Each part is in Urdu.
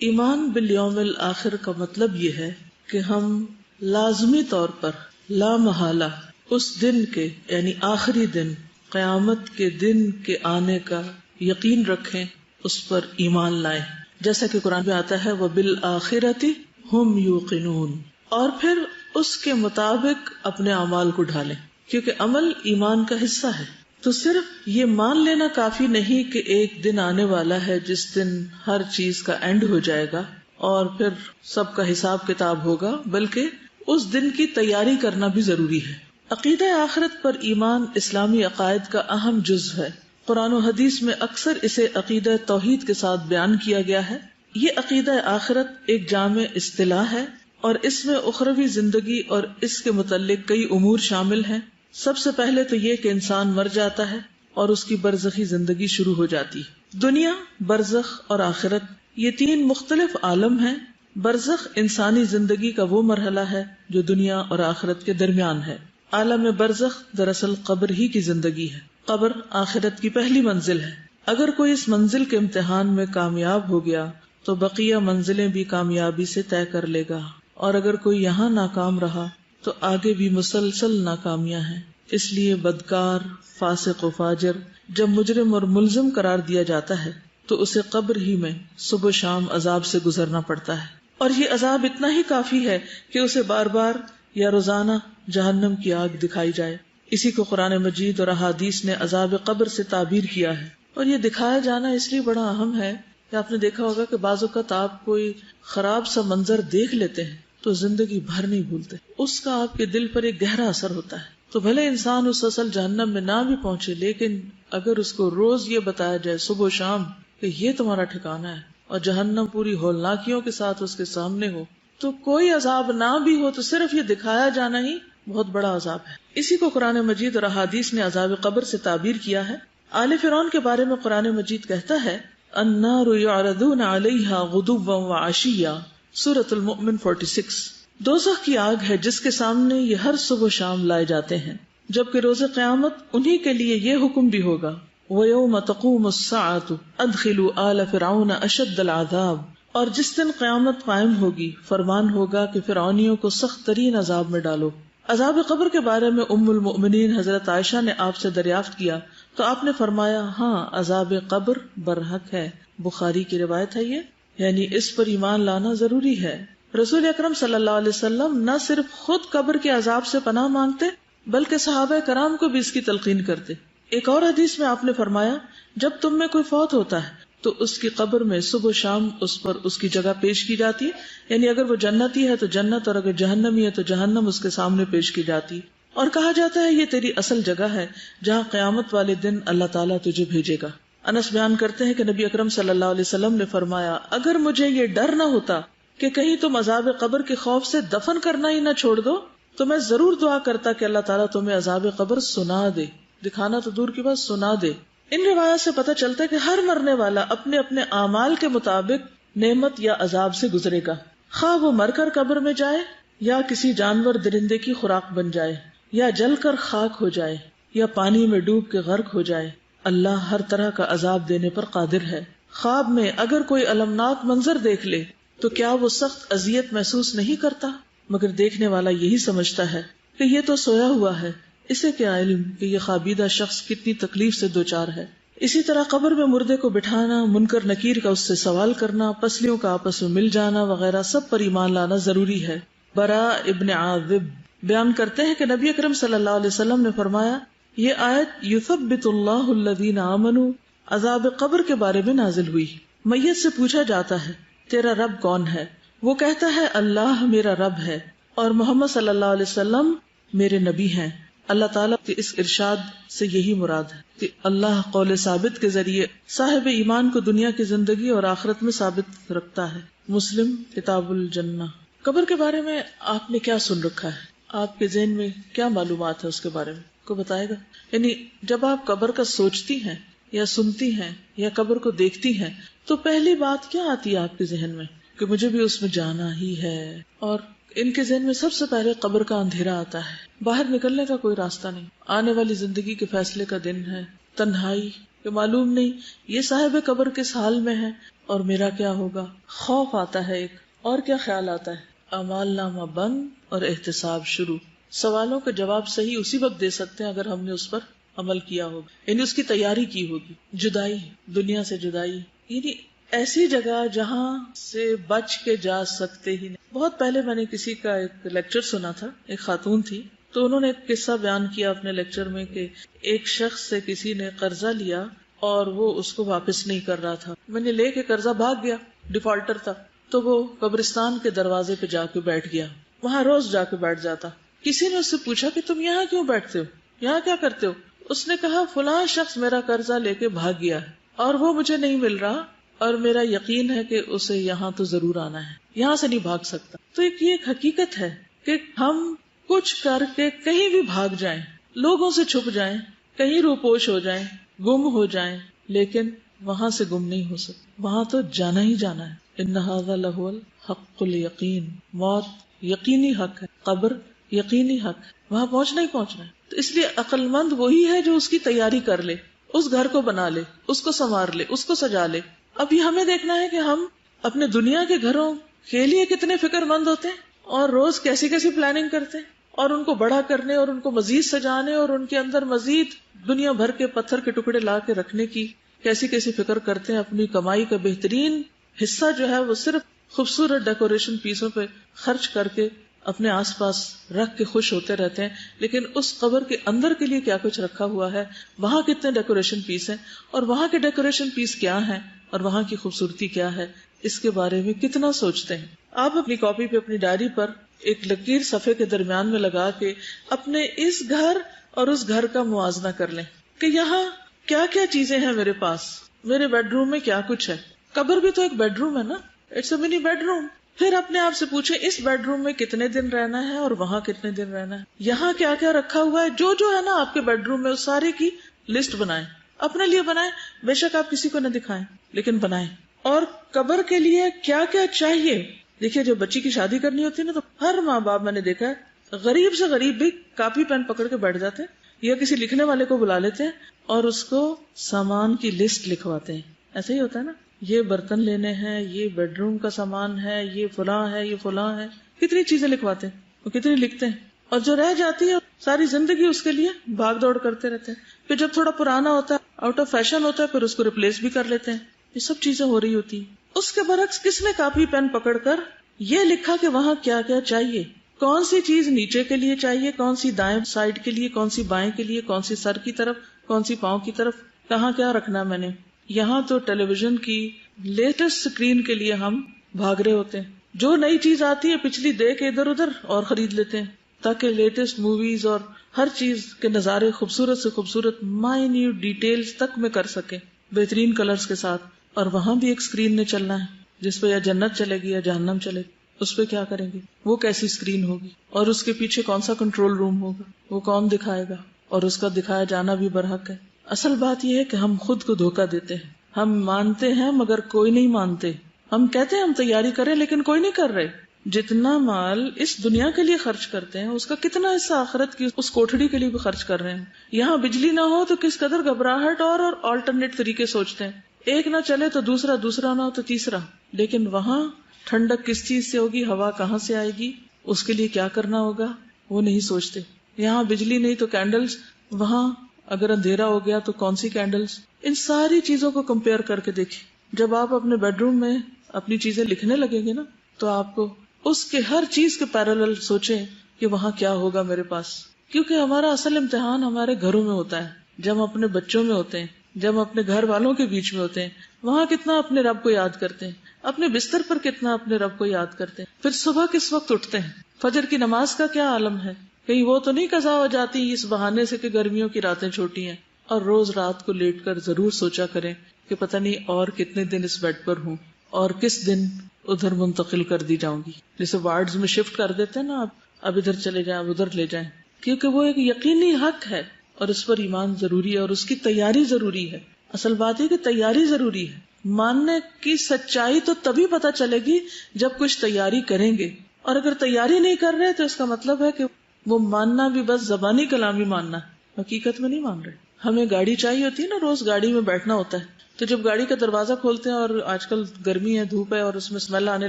ایمان بالیوم الآخر کا مطلب یہ ہے کہ ہم لازمی طور پر لا محالہ اس دن کے یعنی آخری دن قیامت کے دن کے آنے کا یقین رکھیں، اس پر ایمان لائیں، جیسا کہ قرآن میں آتا ہے وَبِالْآخِرَةِ هُمْ يُوقِنُونَ، اور پھر اس کے مطابق اپنے اعمال کو ڈھالیں، کیونکہ عمل ایمان کا حصہ ہے۔ تو صرف یہ مان لینا کافی نہیں کہ ایک دن آنے والا ہے جس دن ہر چیز کا اینڈ ہو جائے گا اور پھر سب کا حساب کتاب ہوگا، بلکہ اس دن کی تیاری کرنا بھی ضروری ہے۔ عقیدہ آخرت پر ایمان اسلامی عقائد کا اہم جز ہے۔ قرآن و حدیث میں اکثر اسے عقیدہ توحید کے ساتھ بیان کیا گیا ہے۔ یہ عقیدہ آخرت ایک جامع اصطلاح ہے اور اس میں اخروی زندگی اور اس کے متعلق کئی امور شامل ہیں۔ سب سے پہلے تو یہ کہ انسان مر جاتا ہے اور اس کی برزخی زندگی شروع ہو جاتی ہے۔ دنیا، برزخ اور آخرت یہ تین مختلف عالم ہیں۔ برزخ انسانی زندگی کا وہ مرحلہ ہے جو دنیا اور آخرت کے درمیان ہے۔ عالم برزخ دراصل قبر ہی کی زندگی ہے۔ قبر آخرت کی پہلی منزل ہے۔ اگر کوئی اس منزل کے امتحان میں کامیاب ہو گیا تو بقیہ منزلیں بھی کامیابی سے طے کر لے گا، اور اگر کوئی یہاں ناکام رہا تو آگے بھی مسلسل ناکامیاں ہیں۔ اس لیے بدکار، فاسق و فاجر جب مجرم اور ملزم قرار دیا جاتا ہے تو اسے قبر ہی میں صبح و شام عذاب سے گزرنا پڑتا ہے، اور یہ عذاب اتنا ہی کافی ہے کہ اسے بار بار یا روزانہ جہنم کی آگ دکھائی جائے۔ اسی کو قرآن مجید اور احادیث نے عذاب قبر سے تعبیر کیا ہے، اور یہ دکھایا جانا اس لیے بڑا اہم ہے کہ آپ نے دیکھا ہوگا کہ بعض اوقات آپ کوئی خراب سا منظر دیکھ لیتے ہیں تو زندگی بھر نہیں بھولتے، اس کا آپ کے دل پر ایک گہرا اثر ہوتا ہے۔ تو بھلے انسان اس اصل جہنم میں نہ بھی پہنچے، لیکن اگر اس کو روز یہ بتایا جائے صبح و شام کہ یہ تمہارا ٹھکانہ ہے اور جہنم پوری ہولناکیوں کے ساتھ اس کے سامنے ہو، تو کوئی عذاب نہ بھی ہو تو صرف یہ دکھایا جانا ہی بہت بڑا عذاب ہے۔ اسی کو قرآن مجید اور احادیث نے عذاب قبر سے تعبیر کیا ہے۔ آل فرعون کے بارے میں قرآن مجید کہتا ہے النار یعرضون علیہا غدوا وعشیا، سورۃ المؤمن 46۔ دوزخ کی آگ ہے جس کے سامنے یہ ہر صبح و شام لائے جاتے ہیں، جبکہ روز قیامت انہی کے لیے یہ حکم بھی ہوگا وَيَوْمَ تَقُومُ السَّاعَةُ أَدْخِلُوا آلَ فِرْعَوْنَ أَشَدَّ الْعَذَابِ، اور جس دن قیامت قائم ہوگی فرمان ہوگا کہ فرعونیوں کو سخت ترین عذاب میں ڈالو۔ عذاب قبر کے بارے میں ام المؤمنین حضرت عائشہ نے آپ سے دریافت کیا تو آپ نے فرمایا ہاں، عذاب قبر برحق ہے۔ بخاری کی روایت ہے یہ، یعنی اس پر ایمان لانا ضروری ہے۔ رسول اکرم صلی اللہ علیہ وسلم نہ صرف خود قبر کے عذاب سے پناہ مانگتے بلکہ صحابہ کرام کو بھی اس کی تلقین کرتے۔ ایک اور حدیث میں آپ نے فرمایا جب تم میں کوئی فوت ہوتا ہے تو اس کی قبر میں صبح و شام اس پر اس کی جگہ پیش کی جاتی ہے، یعنی اگر وہ جنتی ہے تو جنت اور اگر جہنمی ہے تو جہنم اس کے سامنے پیش کی جاتی، اور کہا جاتا ہے یہ تیری اصل جگہ ہے جہاں قیامت والے دن اللہ تعالیٰ تجھے بھیجے گا۔ انس بیان کرتے ہیں کہ نبی اکرم صلی اللہ علیہ وسلم نے فرمایا اگر مجھے یہ ڈر نہ ہوتا کہ کہیں تم عذاب قبر کے خوف سے دفن کرنا ہی نہ چھوڑ دو تو میں ضرور دعا کرتا کہ اللہ تعالیٰ تمہیں عذاب قبر سنا دے، دکھانا تو دور کی بات سنا دے۔ ان روایات سے پتہ چلتا ہے کہ ہر مرنے والا اپنے اپنے اعمال کے مطابق نعمت یا عذاب سے گزرے گا، خواہ وہ مر کر قبر میں جائے یا کسی جانور درندے کی خوراک بن جائے یا جل کر خاک ہو جائے یا پانی میں ڈوب کے غرق ہو جائے۔ اللہ ہر طرح کا عذاب دینے پر قادر ہے۔ خواب میں اگر کوئی المناک منظر دیکھ لے تو کیا وہ سخت اذیت محسوس نہیں کرتا؟ مگر دیکھنے والا یہی سمجھتا ہے کہ یہ تو سویا ہوا ہے، اسے کیا علم کہ یہ خوابیدہ شخص کتنی تکلیف سے دوچار ہے۔ اسی طرح قبر میں مردے کو بٹھانا، منکر نکیر کا اس سے سوال کرنا، پسلیوں کا آپس میں مل جانا وغیرہ سب پر ایمان لانا ضروری ہے۔ براء ابن عازب بیان کرتے ہیں کہ نبی اکرم صلی اللہ علیہ وسلم نے فرمایا یہ آیت یثبت اللہ الذین آمنوا عذاب قبر کے بارے میں نازل ہوئی۔ میت سے پوچھا جاتا ہے تیرا رب کون ہے؟ وہ کہتا ہے اللہ میرا رب ہے اور محمد صلی اللہ علیہ وسلم میرے نبی ہیں۔ اللہ تعالیٰ کے اس ارشاد سے یہی مراد ہے کہ اللہ قول ثابت کے ذریعے صاحب ایمان کو دنیا کی زندگی اور آخرت میں ثابت رکھتا ہے۔ مسلم کتاب الجنہ۔ قبر کے بارے میں آپ نے کیا سن رکھا ہے؟ آپ کے ذہن میں کیا معلومات ہے اس کے بارے میں؟ کو بتائے گا؟ یعنی جب آپ قبر کا سوچتی ہیں یا سنتی ہیں یا قبر کو دیکھتی ہیں تو پہلی بات کیا آتی ہے آپ کے ذہن میں؟ کہ مجھے بھی اس میں جانا ہی ہے۔ اور ان کے ذہن میں سب سے پہلے قبر کا اندھیرا آتا ہے، باہر نکلنے کا کوئی راستہ نہیں، آنے والی زندگی کے فیصلے کا دن ہے، تنہائی کہ معلوم نہیں یہ صاحب قبر کس حال میں ہے اور میرا کیا ہوگا. خوف آتا ہے ایک، اور کیا خیال آتا ہے؟ اعمال نامہ بند اور احتساب شروع. سوالوں کا جواب صحیح اسی وقت دے سکتے ہیں اگر ہم نے اس پر عمل کیا ہوگا، یعنی اس کی تیاری کی ہوگی. جدائی، دنیا سے جدائی، یعنی ایسی جگہ جہاں سے بچ کے جا سکتے ہی نہیں. بہت پہلے میں نے کسی کا ایک لیکچر سنا تھا، ایک خاتون تھی، تو انہوں نے ایک قصہ بیان کیا اپنے لیکچر میں کہ ایک شخص سے کسی نے قرضہ لیا اور وہ اس کو واپس نہیں کر رہا تھا. میں نے لے کے قرضہ بھاگ گیا، ڈیفالٹر تھا، تو وہ قبرستان کے دروازے پہ جا کے بیٹھ گیا. وہاں روز جا کے بیٹھ جاتا. کسی نے اس سے پوچھا کہ تم یہاں کیوں بیٹھتے ہو، یہاں کیا کرتے ہو؟ اس نے کہا فلاں شخص میرا قرضہ لے کے بھاگ گیا ہے اور وہ مجھے نہیں مل رہا، اور میرا یقین ہے کہ اسے یہاں تو ضرور آنا ہے، یہاں سے نہیں بھاگ سکتا. تو یہ ایک حقیقت ہے کہ ہم کچھ کر کے کہیں بھی بھاگ جائیں، لوگوں سے چھپ جائیں، کہیں روپوش ہو جائیں، گم ہو جائیں، لیکن وہاں سے گم نہیں ہو سکتے، وہاں تو جانا ہی جانا ہے. ان ھذا لہو الحق الیقین، موت یقینی حق ہے، قبر یقینی حق ہے، وہاں پہنچنا ہی پہنچنا ہے. تو اس لیے عقل مند وہی ہے جو اس کی تیاری کر لے، اس گھر کو بنا لے، اس کو سنوار لے، اس کو سجا لے. اب یہ ہمیں دیکھنا ہے کہ ہم اپنے دنیا کے گھروں کے لیے کتنے فکر مند ہوتے ہیں اور روز کیسی کیسی پلاننگ کرتے ہیں، اور ان کو بڑا کرنے اور ان کو مزید سجانے اور ان کے اندر مزید دنیا بھر کے پتھر کے ٹکڑے لا کے رکھنے کی کیسی کیسی فکر کرتے ہیں. اپنی کمائی کا بہترین حصہ جو ہے وہ صرف خوبصورت ڈیکوریشن پیسوں پہ خرچ کر کے اپنے آس پاس رکھ کے خوش ہوتے رہتے ہیں. لیکن اس قبر کے اندر کے لیے کیا کچھ رکھا ہوا ہے، وہاں کتنے ڈیکوریشن پیس ہیں، اور وہاں کے ڈیکوریشن پیس کیا ہیں، اور وہاں کی خوبصورتی کیا ہے، اس کے بارے میں کتنا سوچتے ہیں. آپ اپنی کاپی پہ، اپنی ڈائری پر ایک لکیر صفحے کے درمیان میں لگا کے اپنے اس گھر اور اس گھر کا موازنہ کر لیں کہ یہاں کیا کیا چیزیں ہیں میرے پاس، میرے بیڈ روم میں کیا کچھ ہے. قبر بھی تو ایک بیڈ روم ہے نا، it's a money bed room. پھر اپنے آپ سے پوچھیں اس بیڈ روم میں کتنے دن رہنا ہے اور وہاں کتنے دن رہنا ہے، یہاں کیا کیا رکھا ہوا ہے. جو ہے نا آپ کے بیڈ روم میں، اس سارے کی لسٹ بنائیں، اپنے لیے بنائیں، بے شک آپ کسی کو نہ دکھائیں لیکن بنائیں. اور قبر کے لیے کیا کیا چاہیے. دیکھیے جب بچی کی شادی کرنی ہوتی ہے نا، تو ہر ماں باپ میں نے دیکھا ہے غریب سے غریب بھی کاپی پین پکڑ کے بیٹھ جاتے ہیں یا کسی لکھنے والے کو بلا لیتے ہیں اور اس کو سامان کی لسٹ لکھواتے ہیں. ایسا ہی ہوتا ہے نا، یہ برتن لینے ہیں، یہ بیڈ روم کا سامان ہے، یہ فلاں ہے، یہ فلاں ہے. کتنی چیزیں لکھواتے ہیں، وہ کتنی لکھتے ہیں، اور جو رہ جاتی ہے ساری زندگی اس کے لیے بھاگ دوڑ کرتے رہتے ہیں. پھر جب تھوڑا پرانا ہوتا ہے، آؤٹ آف فیشن ہوتا ہے، پھر اس کو ریپلیس بھی کر لیتے ہیں. یہ سب چیزیں ہو رہی ہوتی ہیں. اس کے برعکس کس نے کاپی پین پکڑ کر یہ لکھا کہ وہاں کیا کیا چاہیے، کون سی چیز نیچے کے لیے چاہیے، کون سی دائیں سائڈ کے لیے، کون سی بائیں کے لیے، کون سی سر کی طرف، کون سی پاؤں کی طرف، کہاں کیا رکھنا میں نے. یہاں تو ٹیلی ویژن کی لیٹسٹ اسکرین کے لیے ہم بھاگ رہے ہوتے ہیں. جو نئی چیز آتی ہے پچھلی دے کے ادھر ادھر اور خرید لیتے ہیں تاکہ لیٹسٹ موویز اور ہر چیز کے نظارے خوبصورت سے خوبصورت مائنیوٹ ڈیٹیلز تک میں کر سکیں بہترین کلرز کے ساتھ. اور وہاں بھی ایک اسکرین نے چلنا ہے جس پہ یا جنت چلے گی یا جہنم چلے گی. اس پہ کیا کریں گے، وہ کیسی اسکرین ہوگی، اور اس کے پیچھے کون سا کنٹرول روم ہوگا، وہ کون دکھائے گا، اور اس کا دکھایا جانا بھی برحق ہے. اصل بات یہ ہے کہ ہم خود کو دھوکہ دیتے ہیں. ہم مانتے ہیں مگر کوئی نہیں مانتے. ہم کہتے ہیں ہم تیاری کریں لیکن کوئی نہیں کر رہے. جتنا مال اس دنیا کے لیے خرچ کرتے ہیں اس کا کتنا حصہ آخرت کی اس کوٹھڑی کے لیے بھی خرچ کر رہے ہیں. یہاں بجلی نہ ہو تو کس قدر گھبراہٹ اور آلٹرنیٹ طریقے سوچتے ہیں. ایک نہ چلے تو دوسرا، دوسرا نہ ہو تو تیسرا. لیکن وہاں ٹھنڈک کس چیز سے ہوگی، ہوا کہاں سے آئے گی، اس کے لیے کیا کرنا ہوگا، وہ نہیں سوچتے. یہاں بجلی نہیں تو کینڈلز، وہاں اگر اندھیرا ہو گیا تو کون سی کینڈلز. ان ساری چیزوں کو کمپیئر کر کے دیکھیں. جب آپ اپنے بیڈ روم میں اپنی چیزیں لکھنے لگیں گے نا تو آپ کو اس کے ہر چیز کے پیرالل سوچیں کہ وہاں کیا ہوگا میرے پاس. کیونکہ ہمارا اصل امتحان ہمارے گھروں میں ہوتا ہے، جب ہم اپنے بچوں میں ہوتے ہیں، جب ہم اپنے گھر والوں کے بیچ میں ہوتے ہیں. وہاں کتنا اپنے رب کو یاد کرتے ہیں، اپنے بستر پر کتنا اپنے رب کو یاد کرتے ہیں. پھر صبح کس وقت اٹھتے ہیں، فجر کی نماز کا کیا عالم ہے. کہیں وہ تو نہیں قضا ہو جاتی اس بہانے سے کہ گرمیوں کی راتیں چھوٹی ہیں. اور روز رات کو لیٹ کر ضرور سوچا کریں کہ پتہ نہیں اور کتنے دن اس بیڈ پر ہوں اور کس دن ادھر منتقل کر دی جاؤں گی. جیسے وارڈز میں شفٹ کر دیتے ہیں نا، آپ اب ادھر چلے جائیں، اب ادھر لے جائیں. کیونکہ وہ ایک یقینی حق ہے اور اس پر ایمان ضروری ہے اور اس کی تیاری ضروری ہے. اصل بات ہے کہ تیاری ضروری ہے. ماننے کی سچائی تو تبھی پتہ چلے گی جب کچھ تیاری کریں گے. اور اگر تیاری نہیں کر رہے تو اس کا مطلب ہے کہ وہ ماننا بھی بس زبانی کلامی ماننا ہے، حقیقت میں نہیں مان رہے. ہمیں گاڑی چاہیے ہوتی ہے نا، روز گاڑی میں بیٹھنا ہوتا ہے، تو جب گاڑی کا دروازہ کھولتے ہیں، اور آج کل گرمی ہے، دھوپ ہے، اور اس میں اسمیل آنے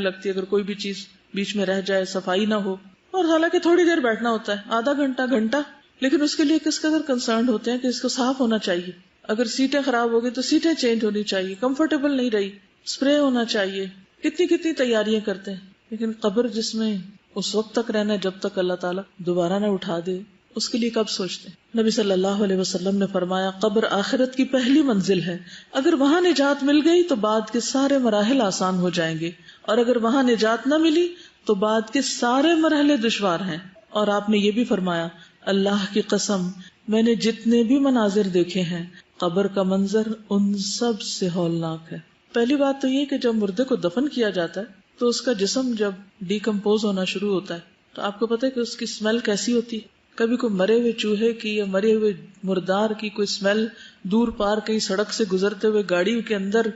لگتی ہے اگر کوئی بھی چیز بیچ میں رہ جائے، صفائی نہ ہو، اور حالانکہ تھوڑی دیر بیٹھنا ہوتا ہے، آدھا گھنٹہ، لیکن اس کے لیے کس قدر کنسرنڈ ہوتے ہیں کہ اس کو صاف ہونا چاہیے، اگر سیٹیں خراب ہو گئی تو سیٹیں چینج ہونی چاہیے، کمفرٹیبل نہیں رہی، اسپرے ہونا چاہیے، کتنی تیاریاں کرتے ہیں. لیکن قبر جس میں اس وقت تک رہنا ہے جب تک اللہ تعالیٰ دوبارہ نہ اٹھا دے، اس کے لیے کب سوچتے ہیں؟ نبی صلی اللہ علیہ وسلم نے فرمایا قبر آخرت کی پہلی منزل ہے، اگر وہاں نجات مل گئی تو بعد کے سارے مراحل آسان ہو جائیں گے، اور اگر وہاں نجات نہ ملی تو بعد کے سارے مرحلے دشوار ہیں. اور آپ نے یہ بھی فرمایا اللہ کی قسم میں نے جتنے بھی مناظر دیکھے ہیں قبر کا منظر ان سب سے ہولناک ہے. پہلی بات تو یہ کہ جب مردے کو دفن کیا جاتا ہے تو اس کا جسم جب ڈیکمپوز ہونا شروع ہوتا ہے تو آپ کو پتہ ہے کہ اس کی اسمیل کیسی ہوتی ہے. کبھی کوئی مرے ہوئے چوہے کی یا مرے ہوئے مردار کی کوئی اسمیل دور پار کہیں سڑک سے گزرتے ہوئے گاڑی کے اندر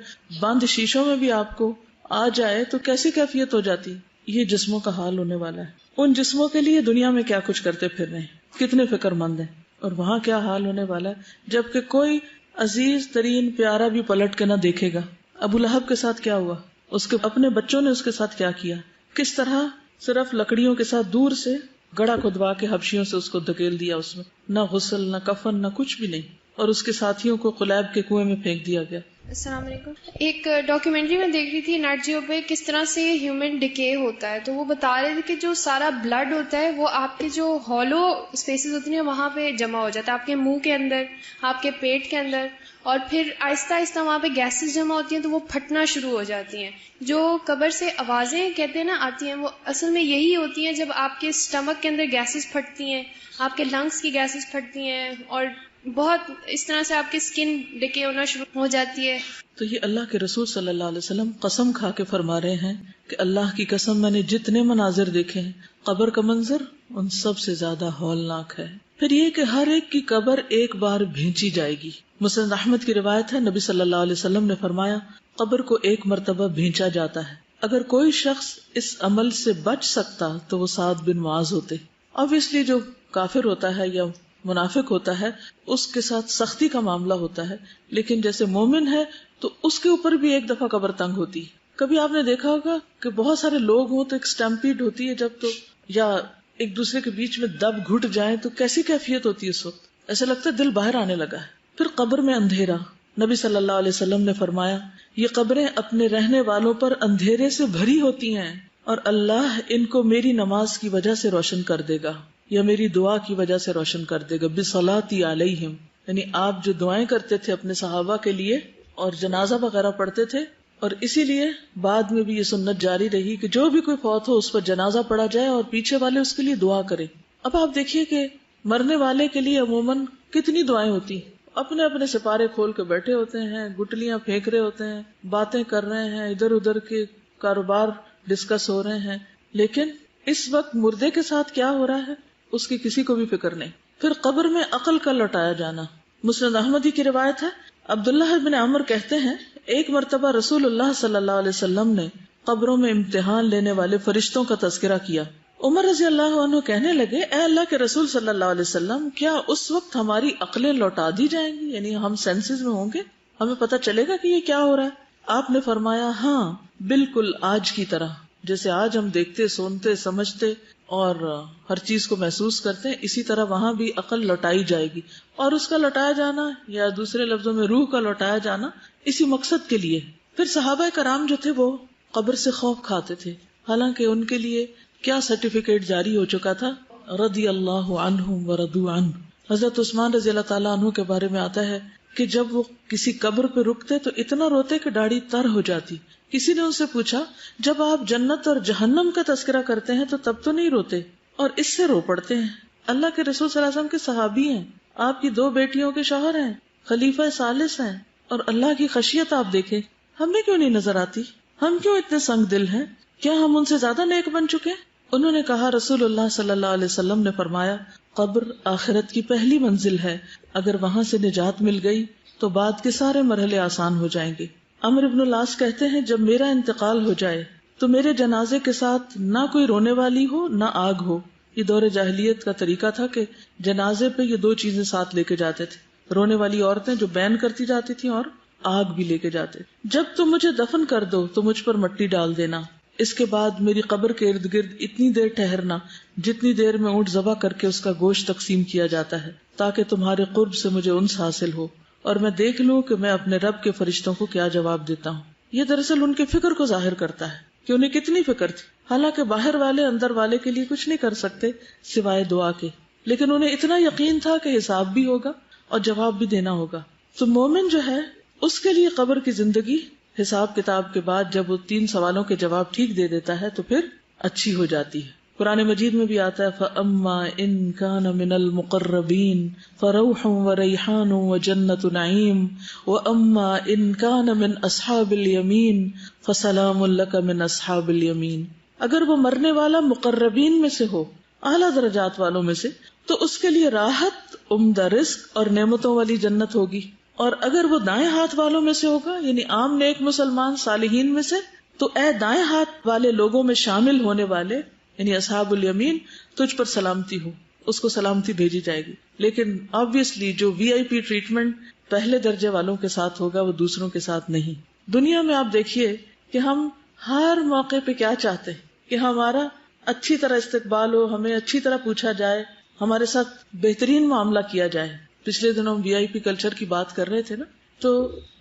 بند شیشوں میں بھی آپ کو آ جائے تو کیسی کیفیت ہو جاتی. یہ جسموں کا حال ہونے والا ہے. ان جسموں کے لیے دنیا میں کیا کچھ کرتے پھر رہے ہیں، کتنے فکر مند ہیں، اور وہاں کیا حال ہونے والا ہے جبکہ کوئی عزیز ترین پیارا بھی پلٹ کے نہ دیکھے گا. ابو لہب کے ساتھ کیا ہوا، اس کے اپنے بچوں نے اس کے ساتھ کیا کیا، کس طرح صرف لکڑیوں کے ساتھ دور سے گڑھا کھدوا کے حبشیوں سے اس کو دھکیل دیا، اس میں نہ غسل نہ کفن نہ کچھ بھی نہیں، اور اس کے ساتھیوں کو قلیب کے کنویں میں پھینک دیا گیا. السلام علیکم. ایک ڈاکیومنٹری میں دیکھ رہی تھی نیٹ جیو پہ کس طرح سے ہیومن ڈکے ہوتا ہے، تو وہ بتا رہے تھے کہ جو سارا بلڈ ہوتا ہے وہ آپ کے جو ہالو اسپیسز ہوتی ہیں وہاں پہ جمع ہو جاتا ہے، آپ کے منہ کے اندر، آپ کے پیٹ کے اندر، اور پھر آہستہ آہستہ وہاں پہ گیسز جمع ہوتی ہیں تو وہ پھٹنا شروع ہو جاتی ہیں. جو قبر سے آوازیں کہتے ہیں نا آتی ہیں، وہ اصل میں یہی ہوتی ہیں جب آپ کے اسٹمک کے اندر گیسز پھٹتی ہیں، آپ کے لنگس کی گیسز پھٹتی ہیں، اور بہت اس طرح سے آپ کی اسکن ڈکے ہونا شروع ہو جاتی ہے. تو یہ اللہ کے رسول صلی اللہ علیہ وسلم قسم کھا کے فرما رہے ہیں کہ اللہ کی قسم میں نے جتنے مناظر دیکھے ہیں قبر کا منظر ان سب سے زیادہ ہولناک ہے. پھر یہ کہ ہر ایک کی قبر ایک بار بھینچی جائے گی. مسند احمد کی روایت ہے نبی صلی اللہ علیہ وسلم نے فرمایا قبر کو ایک مرتبہ بھینچا جاتا ہے، اگر کوئی شخص اس عمل سے بچ سکتا تو وہ سعد بن معاذ ہوتے. اب اس لیے جو کافر ہوتا ہے یا منافق ہوتا ہے اس کے ساتھ سختی کا معاملہ ہوتا ہے، لیکن جیسے مومن ہے تو اس کے اوپر بھی ایک دفعہ قبر تنگ ہوتی. کبھی آپ نے دیکھا ہوگا کہ بہت سارے لوگ ہوں تو ایک اسٹمپیڈ ہوتی ہے جب، تو یا ایک دوسرے کے بیچ میں دب گھٹ جائیں تو کیسی کیفیت ہوتی ہے اس وقت، ایسا لگتا ہے دل باہر آنے لگا ہے. پھر قبر میں اندھیرا، نبی صلی اللہ علیہ وسلم نے فرمایا یہ قبریں اپنے رہنے والوں پر اندھیرے سے بھری ہوتی ہیں اور اللہ ان کو میری نماز کی وجہ سے روشن کر دے گا یا میری دعا کی وجہ سے روشن کر دے گا. بصلاتی علیہم، یعنی آپ جو دعائیں کرتے تھے اپنے صحابہ کے لیے اور جنازہ وغیرہ پڑھتے تھے، اور اسی لیے بعد میں بھی یہ سنت جاری رہی کہ جو بھی کوئی فوت ہو اس پر جنازہ پڑھا جائے اور پیچھے والے اس کے لیے دعا کریں. اب آپ دیکھیے کہ مرنے والے کے لیے عموماً کتنی دعائیں ہوتی، اپنے اپنے سپارے کھول کے بیٹھے ہوتے ہیں، گٹلیاں پھینک رہے ہوتے ہیں، باتیں کر رہے ہیں، ادھر ادھر کے کاروبار ڈسکس ہو رہے ہیں، لیکن اس وقت مردے کے ساتھ کیا ہو رہا ہے اس کی کسی کو بھی فکر نہیں. پھر قبر میں عقل کا لوٹایا جانا. مسند احمدی کی روایت ہے عبداللہ بن عمر کہتے ہیں ایک مرتبہ رسول اللہ صلی اللہ علیہ وسلم نے قبروں میں امتحان لینے والے فرشتوں کا تذکرہ کیا. عمر رضی اللہ عنہ کہنے لگے اے اللہ کے رسول صلی اللہ علیہ وسلم کیا اس وقت ہماری عقلیں لوٹا دی جائیں گی، یعنی ہم سینسز میں ہوں گے، ہمیں پتہ چلے گا کہ یہ کیا ہو رہا ہے؟ آپ نے فرمایا ہاں بالکل آج کی طرح، جیسے آج ہم دیکھتے سنتے سمجھتے اور ہر چیز کو محسوس کرتے ہیں اسی طرح وہاں بھی عقل لوٹائی جائے گی. اور اس کا لوٹایا جانا یا دوسرے لفظوں میں روح کا لوٹایا جانا اسی مقصد کے لیے. پھر صحابہ کرام جو تھے وہ قبر سے خوف کھاتے تھے، حالانکہ ان کے لیے کیا سرٹیفکیٹ جاری ہو چکا تھا، رضی اللہ عنہم ورضوا عنہ. حضرت عثمان رضی اللہ تعالیٰ عنہ کے بارے میں آتا ہے کہ جب وہ کسی قبر پہ رکتے تو اتنا روتے کہ داڑھی تر ہو جاتی. کسی نے ان سے پوچھا جب آپ جنت اور جہنم کا تذکرہ کرتے ہیں تو تب تو نہیں روتے اور اس سے رو پڑتے ہیں؟ اللہ کے رسول صلی اللہ علیہ وسلم کے صحابی ہیں، آپ کی 2 بیٹیوں کے شوہر ہیں، خلیفہ ثالث ہیں، اور اللہ کی خشیت آپ دیکھیں، ہمیں کیوں نہیں نظر آتی؟ ہم کیوں اتنے سنگ دل ہیں؟ کیا ہم ان سے زیادہ نیک بن چکے؟ انہوں نے کہا رسول اللہ صلی اللہ علیہ وسلم نے فرمایا قبر آخرت کی پہلی منزل ہے، اگر وہاں سے نجات مل گئی تو بعد کے سارے مرحلے آسان ہو جائیں گے. عمرو بن العاص کہتے ہیں جب میرا انتقال ہو جائے تو میرے جنازے کے ساتھ نہ کوئی رونے والی ہو نہ آگ ہو. یہ دور جاہلیت کا طریقہ تھا کہ جنازے پہ یہ 2 چیزیں ساتھ لے کے جاتے تھے، رونے والی عورتیں جو بین کرتی جاتی تھیں اور آگ بھی لے کے جاتے. جب تم مجھے دفن کر دو تو مجھ پر مٹی ڈال دینا، اس کے بعد میری قبر کے ارد گرد اتنی دیر ٹھہرنا جتنی دیر میں اونٹ ذبح کر کے اس کا گوشت تقسیم کیا جاتا ہے، تاکہ تمہارے قرب سے مجھے انس حاصل ہو اور میں دیکھ لوں کہ میں اپنے رب کے فرشتوں کو کیا جواب دیتا ہوں. یہ دراصل ان کے فکر کو ظاہر کرتا ہے کہ انہیں کتنی فکر تھی. حالانکہ باہر والے اندر والے کے لیے کچھ نہیں کر سکتے سوائے دعا کے، لیکن انہیں اتنا یقین تھا کہ حساب بھی ہوگا اور جواب بھی دینا ہوگا. تو مومن جو ہے اس کے لیے قبر کی زندگی حساب کتاب کے بعد جب وہ 3 سوالوں کے جواب ٹھیک دے دیتا ہے تو پھر اچھی ہو جاتی ہے. قرآن مجید میں بھی آتا ہے فَأَمَّا إِن كَانَ مِنَ الْمُقَرَّبِينَ فَرَوْحٌ وَرَيْحَانٌ وَجَنَّةُ نَعِيمٍ وَأَمَّا إِن كَانَ مِنْ أَصْحَابِ الْيَمِينِ فَسَلَامٌ لَكَ مِنْ أَصْحَابِ الْيَمِينِ. اگر وہ مرنے والا مقربین میں سے ہو، اعلیٰ درجات والوں میں سے، تو اس کے لیے راحت، عمدہ رزق اور نعمتوں والی جنت ہوگی. اور اگر وہ دائیں ہاتھ والوں میں سے ہوگا، یعنی عام نیک مسلمان صالحین میں سے، تو اے دائیں ہاتھ والے لوگوں میں شامل ہونے والے یعنی اصحاب الیمین، تجھ پر سلامتی ہو. اس کو سلامتی بھیجی جائے گی. لیکن آبویسلی جو VIP ٹریٹمنٹ پہلے درجے والوں کے ساتھ ہوگا وہ دوسروں کے ساتھ نہیں. دنیا میں آپ دیکھیے کہ ہم ہر موقع پہ کیا چاہتے ہیں کہ ہمارا اچھی طرح استقبال ہو، ہمیں اچھی طرح پوچھا جائے، ہمارے ساتھ بہترین معاملہ کیا جائے. پچھلے دنوں VIP کلچر کی بات کر رہے تھے نا، تو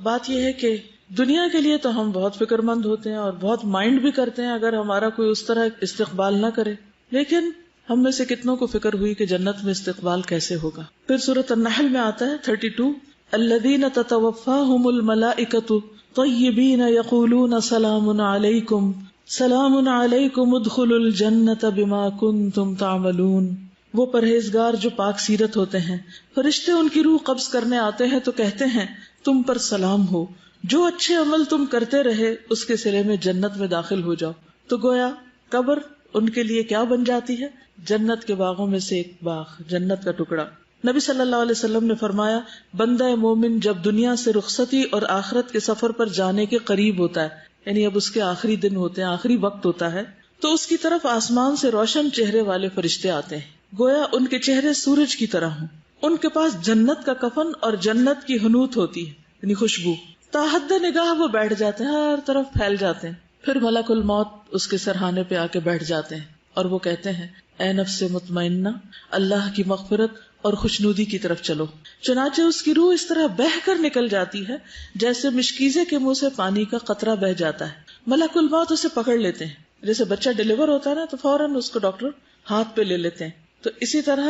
بات یہ ہے کہ دنیا کے لیے تو ہم بہت فکر مند ہوتے ہیں اور بہت مائنڈ بھی کرتے ہیں اگر ہمارا کوئی اس طرح استقبال نہ کرے، لیکن ہم میں سے کتنوں کو فکر ہوئی کہ جنت میں استقبال کیسے ہوگا. پھر سورۃ النحل میں آتا ہے 32 الذین تتوفاہم الملائکۃ طیبین یقولون سلام علیکم سلام علیکم ادخلوا الجنۃ بما کنتم تعملون. وہ پرہیزگار جو پاک سیرت ہوتے ہیں، فرشتے ان کی روح قبض کرنے آتے ہیں تو کہتے ہیں تم پر سلام ہو، جو اچھے عمل تم کرتے رہے اس کے صلے میں جنت میں داخل ہو جاؤ. تو گویا قبر ان کے لیے کیا بن جاتی ہے؟ جنت کے باغوں میں سے ایک باغ، جنت کا ٹکڑا. نبی صلی اللہ علیہ وسلم نے فرمایا بندہ مومن جب دنیا سے رخصتی اور آخرت کے سفر پر جانے کے قریب ہوتا ہے، یعنی اب اس کے آخری دن ہوتے ہیں، آخری وقت ہوتا ہے، تو اس کی طرف آسمان سے روشن چہرے والے فرشتے آتے ہیں، گویا ان کے چہرے سورج کی طرح ہوں. ان کے پاس جنت کا کفن اور جنت کی حنوت ہوتی ہے، یعنی خوشبو. تاحد نگاہ وہ بیٹھ جاتے ہیں، ہر طرف پھیل جاتے ہیں. پھر ملک الموت اس کے سرہانے پہ آ کے بیٹھ جاتے ہیں اور وہ کہتے ہیں اے نفس مطمئنہ، اللہ کی مغفرت اور خوشنودی کی طرف چلو. چنانچہ اس کی روح اس طرح بہہ کر نکل جاتی ہے جیسے مشکیزے کے منہ سے پانی کا قطرہ بہہ جاتا ہے. ملک الموت اسے پکڑ لیتے ہیں، جیسے بچہ ڈیلیور ہوتا ہے نا تو فوراً اس کو ڈاکٹر ہاتھ پہ لے لیتے ہیں. تو اسی طرح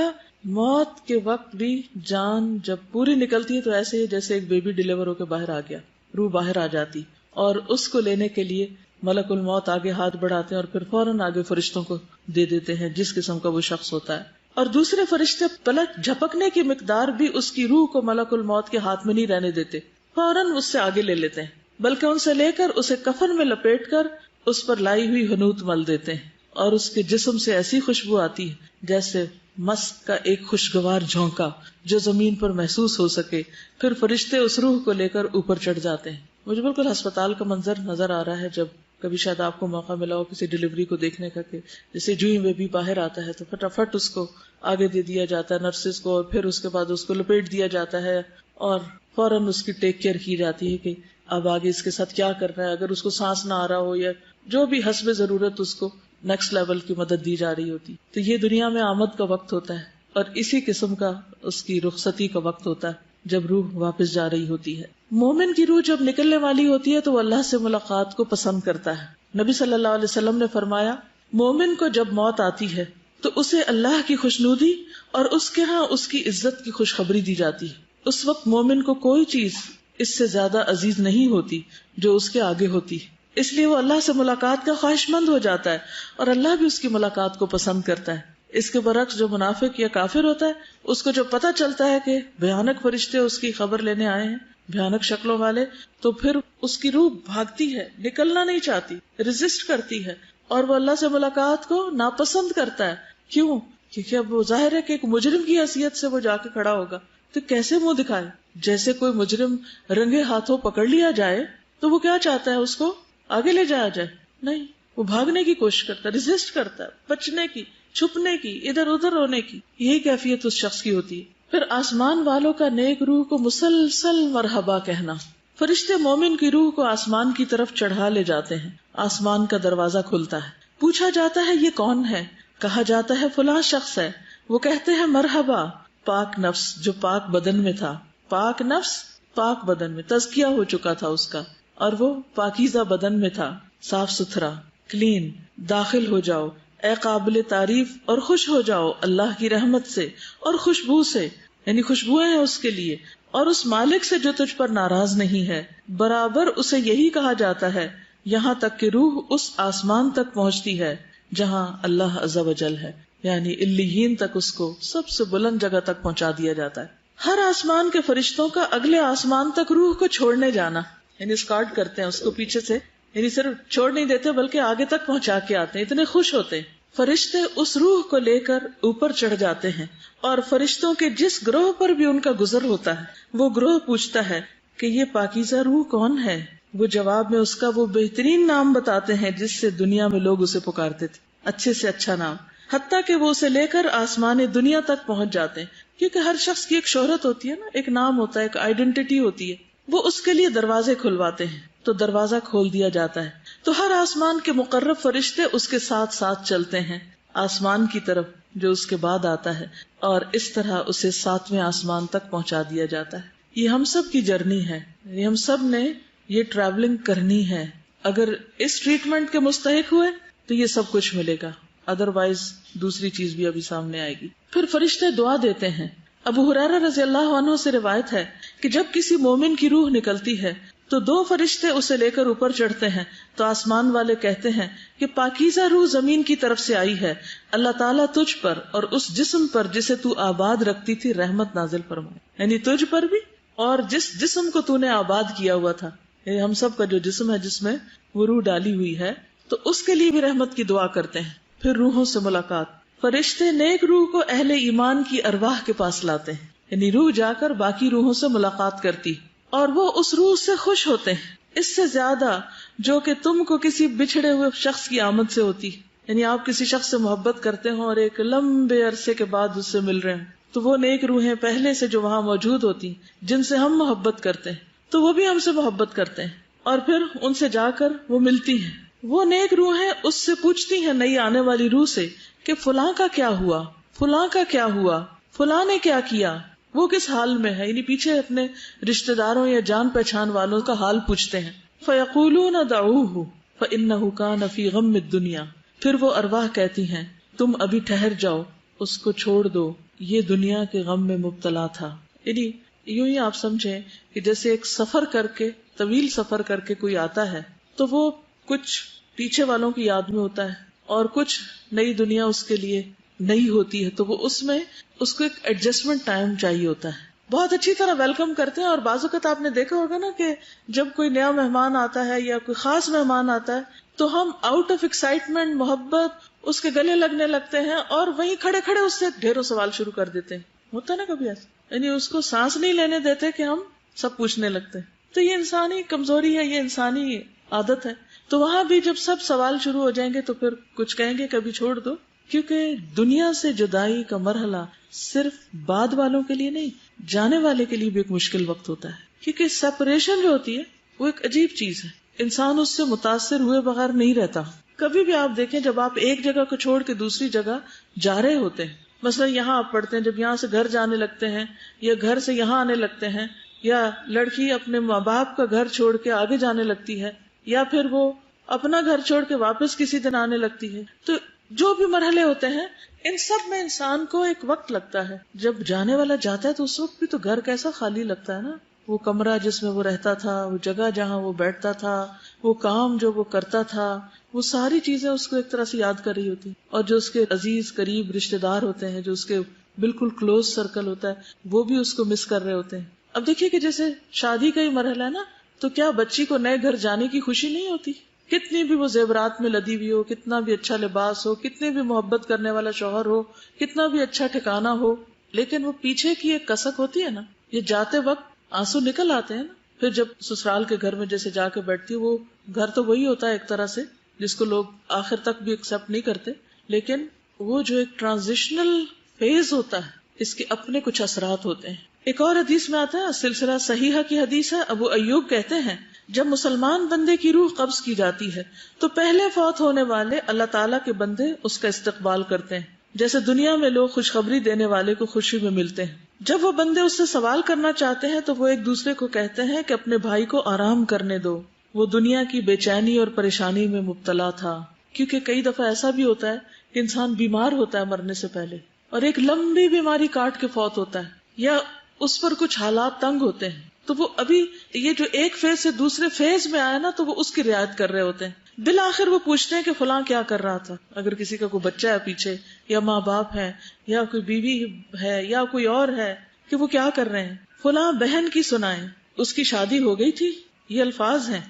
موت کے وقت بھی جان جب پوری نکلتی ہے تو ایسے ہی جیسے ایک بیبی ڈیلیور ہو کے باہر آ گیا، روح باہر آ جاتی، اور اس کو لینے کے لیے ملک الموت آگے ہاتھ بڑھاتے ہیں اور پھر فوراً آگے فرشتوں کو دے دیتے ہیں جس قسم کا وہ شخص ہوتا ہے. اور دوسرے فرشتے پلک جھپکنے کی مقدار بھی اس کی روح کو ملک الموت کے ہاتھ میں نہیں رہنے دیتے، فوراً اس سے آگے لے لیتے ہیں، بلکہ ان سے لے کر اسے کفن میں لپیٹ کر اس پر لائی ہوئی حنوت مل دیتے ہیں، اور اس کے جسم سے ایسی خوشبو آتی ہے جیسے مسک کا ایک خوشگوار جھونکا جو زمین پر محسوس ہو سکے. پھر فرشتے اس روح کو لے کر اوپر چڑھ جاتے ہیں. مجھے بالکل ہسپتال کا منظر نظر آ رہا ہے، جب کبھی شاید آپ کو موقع ملا ہو کسی ڈیلیوری کو دیکھنے کا، کہ جیسے جو ہی بیبی باہر آتا ہے تو فٹافٹ اس کو آگے دے دیا جاتا ہے نرسز کو، اور پھر اس کے بعد اس کو لپیٹ دیا جاتا ہے اور فوراً اس کی ٹیک کیئر کی جاتی ہے کہ اب آگے اس کے ساتھ کیا کرنا ہے. اگر اس کو سانس نہ آ رہا ہو یا جو بھی حسب ضرورت اس کو نیکسٹ لیول کی مدد دی جا رہی ہوتی. تو یہ دنیا میں آمد کا وقت ہوتا ہے اور اسی قسم کا اس کی رخصتی کا وقت ہوتا ہے جب روح واپس جا رہی ہوتی ہے. مومن کی روح جب نکلنے والی ہوتی ہے تو وہ اللہ سے ملاقات کو پسند کرتا ہے. نبی صلی اللہ علیہ وسلم نے فرمایا مومن کو جب موت آتی ہے تو اسے اللہ کی خوشنودی اور اس کے ہاں اس کی عزت کی خوشخبری دی جاتی ہے. اس وقت مومن کو کوئی چیز اس سے زیادہ عزیز نہیں ہوتی جو اس کے آگے ہوتی ہے، اس لیے وہ اللہ سے ملاقات کا خواہش مند ہو جاتا ہے اور اللہ بھی اس کی ملاقات کو پسند کرتا ہے. اس کے برعکس جو منافق یا کافر ہوتا ہے اس کو جو پتہ چلتا ہے کہ بھیانک فرشتے اس کی خبر لینے آئے ہیں، بھیانک شکلوں والے، تو پھر اس کی روح بھاگتی ہے، نکلنا نہیں چاہتی، ریزسٹ کرتی ہے اور وہ اللہ سے ملاقات کو ناپسند کرتا ہے. کیوں؟ کیونکہ اب وہ ظاہر ہے کہ ایک مجرم کی حیثیت سے وہ جا کے کھڑا ہوگا تو کیسے منہ دکھائے. جیسے کوئی مجرم رنگے ہاتھوں پکڑ لیا جائے تو وہ کیا چاہتا ہے، اس کو آگے لے جایا جائے؟ نہیں، وہ بھاگنے کی کوشش کرتا ہے، ریزسٹ کرتا ہے، بچنے کی، چھپنے کی، ادھر ادھر ہونے کی. یہی کیفیت اس شخص کی ہوتی ہے. پھر آسمان والوں کا نیک روح کو مسلسل مرحبا کہنا. فرشتے مومن کی روح کو آسمان کی طرف چڑھا لے جاتے ہیں. آسمان کا دروازہ کھلتا ہے, پوچھا جاتا ہے یہ کون ہے؟ کہا جاتا ہے فلاں شخص ہے. وہ کہتے ہیں مرحبا پاک نفس جو پاک بدن میں تھا. پاک نفس پاک بدن میں تزکیہ ہو چکا تھا اس کا, اور وہ پاکیزہ بدن میں تھا, صاف ستھرا, کلین. داخل ہو جاؤ اے قابل تعریف اور خوش ہو جاؤ اللہ کی رحمت سے اور خوشبو سے, یعنی خوشبوئیں ہیں اس کے لیے, اور اس مالک سے جو تجھ پر ناراض نہیں ہے. برابر اسے یہی کہا جاتا ہے یہاں تک کہ روح اس آسمان تک پہنچتی ہے جہاں اللہ عز و جل ہے, یعنی علیین تک اس کو سب سے بلند جگہ تک پہنچا دیا جاتا ہے. ہر آسمان کے فرشتوں کا اگلے آسمان تک روح کو چھوڑنے جانا, یعنی اسکارٹ کرتے ہیں اس کو پیچھے سے, یعنی صرف چھوڑ نہیں دیتے بلکہ آگے تک پہنچا کے آتے ہیں, اتنے خوش ہوتے ہیں. فرشتے اس روح کو لے کر اوپر چڑھ جاتے ہیں, اور فرشتوں کے جس گروہ پر بھی ان کا گزر ہوتا ہے وہ گروہ پوچھتا ہے کہ یہ پاکیزہ روح کون ہے. وہ جواب میں اس کا وہ بہترین نام بتاتے ہیں جس سے دنیا میں لوگ اسے پکارتے تھے, اچھے سے اچھا نام, حتیٰ کہ وہ اسے لے کر آسمان دنیا تک پہنچ جاتے ہیں. کیونکہ ہر شخص کی ایک شہرت ہوتی ہے نا, ایک نام ہوتا ہے, ایک آئیڈینٹی ہوتی ہے. وہ اس کے لیے دروازے کھلواتے ہیں تو دروازہ کھول دیا جاتا ہے. تو ہر آسمان کے مقرب فرشتے اس کے ساتھ ساتھ چلتے ہیں آسمان کی طرف جو اس کے بعد آتا ہے, اور اس طرح اسے 7ویں آسمان تک پہنچا دیا جاتا ہے. یہ ہم سب کی جرنی ہے, یہ ہم سب نے یہ ٹریولنگ کرنی ہے. اگر اس ٹریٹمنٹ کے مستحق ہوئے تو یہ سب کچھ ملے گا, ادروائز دوسری چیز بھی ابھی سامنے آئے گی. پھر فرشتے دعا دیتے ہیں. ابو ہریرہ رضی اللہ عنہ سے روایت ہے کہ جب کسی مومن کی روح نکلتی ہے تو 2 فرشتے اسے لے کر اوپر چڑھتے ہیں, تو آسمان والے کہتے ہیں کہ پاکیزہ روح زمین کی طرف سے آئی ہے, اللہ تعالیٰ تجھ پر اور اس جسم پر جسے تو آباد رکھتی تھی رحمت نازل فرمائے. یعنی تجھ پر بھی اور جس جسم کو تو نے آباد کیا ہوا تھا, یعنی ہم سب کا جو جسم ہے جس میں وہ روح ڈالی ہوئی ہے, تو اس کے لیے بھی رحمت کی دعا کرتے ہیں. پھر روحوں سے ملاقات. فرشتے نیک روح کو اہل ایمان کی ارواح کے پاس لاتے ہیں, یعنی روح جا کر باقی روحوں سے ملاقات کرتی اور وہ اس روح سے خوش ہوتے ہیں, اس سے زیادہ جو کہ تم کو کسی بچھڑے ہوئے شخص کی آمد سے ہوتی. یعنی آپ کسی شخص سے محبت کرتے ہوں اور ایک لمبے عرصے کے بعد اس سے مل رہے ہیں, تو وہ نیک روحیں پہلے سے جو وہاں موجود ہوتی جن سے ہم محبت کرتے ہیں تو وہ بھی ہم سے محبت کرتے ہیں, اور پھر ان سے جا کر وہ ملتی ہیں. وہ نیک روحیں اس سے پوچھتی ہیں نئی آنے والی روح سے کہ فلاں کا کیا ہوا, فلاں کا کیا ہوا, فلاں نے کیا کیا, وہ کس حال میں ہے. یعنی پیچھے اپنے رشتہ داروں یا جان پہچان والوں کا حال پوچھتے ہیں. فَيَقُولُونَ دَعُوهُ فَإِنَّهُ كَانَ فِي غَمِّ الدُّنْيَا. پھر وہ ارواح کہتی ہیں تم ابھی ٹھہر جاؤ, اس کو چھوڑ دو, یہ دنیا کے غم میں مبتلا تھا. یعنی یوں ہی آپ سمجھیں کہ جیسے ایک سفر کر کے, طویل سفر کر کے کوئی آتا ہے تو وہ کچھ پیچھے والوں کی یاد میں ہوتا ہے اور کچھ نئی دنیا اس کے لیے نئی ہوتی ہے, تو وہ اس میں اس کو ایک ایڈجسٹمنٹ ٹائم چاہیے ہوتا ہے. بہت اچھی طرح ویلکم کرتے ہیں, اور بعض اوقات آپ نے دیکھا ہوگا نا کہ جب کوئی نیا مہمان آتا ہے یا کوئی خاص مہمان آتا ہے تو ہم آؤٹ آف ایکسائٹمنٹ محبت اس کے گلے لگنے لگتے ہیں اور وہیں کھڑے کھڑے اس سے ڈھیروں سوال شروع کر دیتے ہیں. ہوتا ہے نا کبھی ایسا, یعنی اس کو سانس نہیں لینے دیتے کہ ہم سب پوچھنے لگتے ہیں. تو یہ انسانی کمزوری ہے, یہ انسانی عادت ہے. تو وہاں بھی جب سب سوال شروع ہو جائیں گے تو پھر کچھ کہیں گے کبھی چھوڑ دو, کیونکہ دنیا سے جدائی کا مرحلہ صرف بعد والوں کے لیے نہیں, جانے والے کے لیے بھی ایک مشکل وقت ہوتا ہے. کیونکہ سیپریشن جو ہوتی ہے وہ ایک عجیب چیز ہے, انسان اس سے متاثر ہوئے بغیر نہیں رہتا. کبھی بھی آپ دیکھیں جب آپ ایک جگہ کو چھوڑ کے دوسری جگہ جا رہے ہوتے ہیں, مثلا یہاں آپ پڑھتے ہیں, جب یہاں سے گھر جانے لگتے ہیں یا گھر سے یہاں آنے لگتے ہیں, یا لڑکی اپنے ماں باپ کا گھر چھوڑ کے آگے جانے لگتی ہے, یا پھر وہ اپنا گھر چھوڑ کے واپس کسی دن آنے لگتی ہے, تو جو بھی مرحلے ہوتے ہیں ان سب میں انسان کو ایک وقت لگتا ہے. جب جانے والا جاتا ہے تو اس وقت بھی تو گھر کیسا خالی لگتا ہے نا, وہ کمرہ جس میں وہ رہتا تھا, وہ جگہ جہاں وہ بیٹھتا تھا, وہ کام جو وہ کرتا تھا, وہ ساری چیزیں اس کو ایک طرح سے یاد کر رہی ہوتی, اور جو اس کے عزیز قریب رشتے دار ہوتے ہیں, جو اس کے بالکل کلوز سرکل ہوتا ہے, وہ بھی اس کو مس کر رہے ہوتے ہیں. اب دیکھیے کہ جیسے شادی کا ہی مرحلہ ہے نا, تو کیا بچی کو نئے گھر جانے کی خوشی نہیں ہوتی؟ کتنی بھی وہ زیورات میں لدی ہوئی ہو, کتنا بھی اچھا لباس ہو, کتنے بھی محبت کرنے والا شوہر ہو, کتنا بھی اچھا ٹھکانہ ہو, لیکن وہ پیچھے کی ایک کسک ہوتی ہے نا, یہ جاتے وقت آنسو نکل آتے ہیں نا. پھر جب سسرال کے گھر میں جیسے جا کے بیٹھتی ہے, وہ گھر تو وہی ہوتا ہے ایک طرح سے جس کو لوگ آخر تک بھی ایکسپٹ نہیں کرتے, لیکن وہ جو ایک ٹرانزیشنل فیز ہوتا ہے اس کے اپنے کچھ اثرات ہوتے ہیں. ایک اور حدیث میں آتا ہے، سلسلہ صحیحہ کی حدیث ہے، ابو ایوب کہتے ہیں جب مسلمان بندے کی روح قبض کی جاتی ہے تو پہلے فوت ہونے والے اللہ تعالیٰ کے بندے اس کا استقبال کرتے ہیں، جیسے دنیا میں لوگ خوشخبری دینے والے کو خوشی میں ملتے ہیں. جب وہ بندے اس سے سوال کرنا چاہتے ہیں تو وہ ایک دوسرے کو کہتے ہیں کہ اپنے بھائی کو آرام کرنے دو، وہ دنیا کی بے چینی اور پریشانی میں مبتلا تھا. کیونکہ کئی دفعہ ایسا بھی ہوتا ہے کہ انسان بیمار ہوتا ہے مرنے سے پہلے، اور ایک لمبی بیماری کاٹ کے فوت ہوتا ہے، یا اس پر کچھ حالات تنگ ہوتے ہیں، تو وہ ابھی یہ جو ایک فیز سے دوسرے فیز میں آیا نا، تو وہ اس کی رعایت کر رہے ہوتے ہیں. بالآخر وہ پوچھتے ہیں کہ فلاں کیا کر رہا تھا، اگر کسی کا کوئی بچہ ہے پیچھے، یا ماں باپ ہے، یا کوئی بیوی ہے، یا کوئی اور ہے، کہ وہ کیا کر رہے ہیں. فلاں بہن کی سنائیں، اس کی شادی ہو گئی تھی، یہ الفاظ ہیں.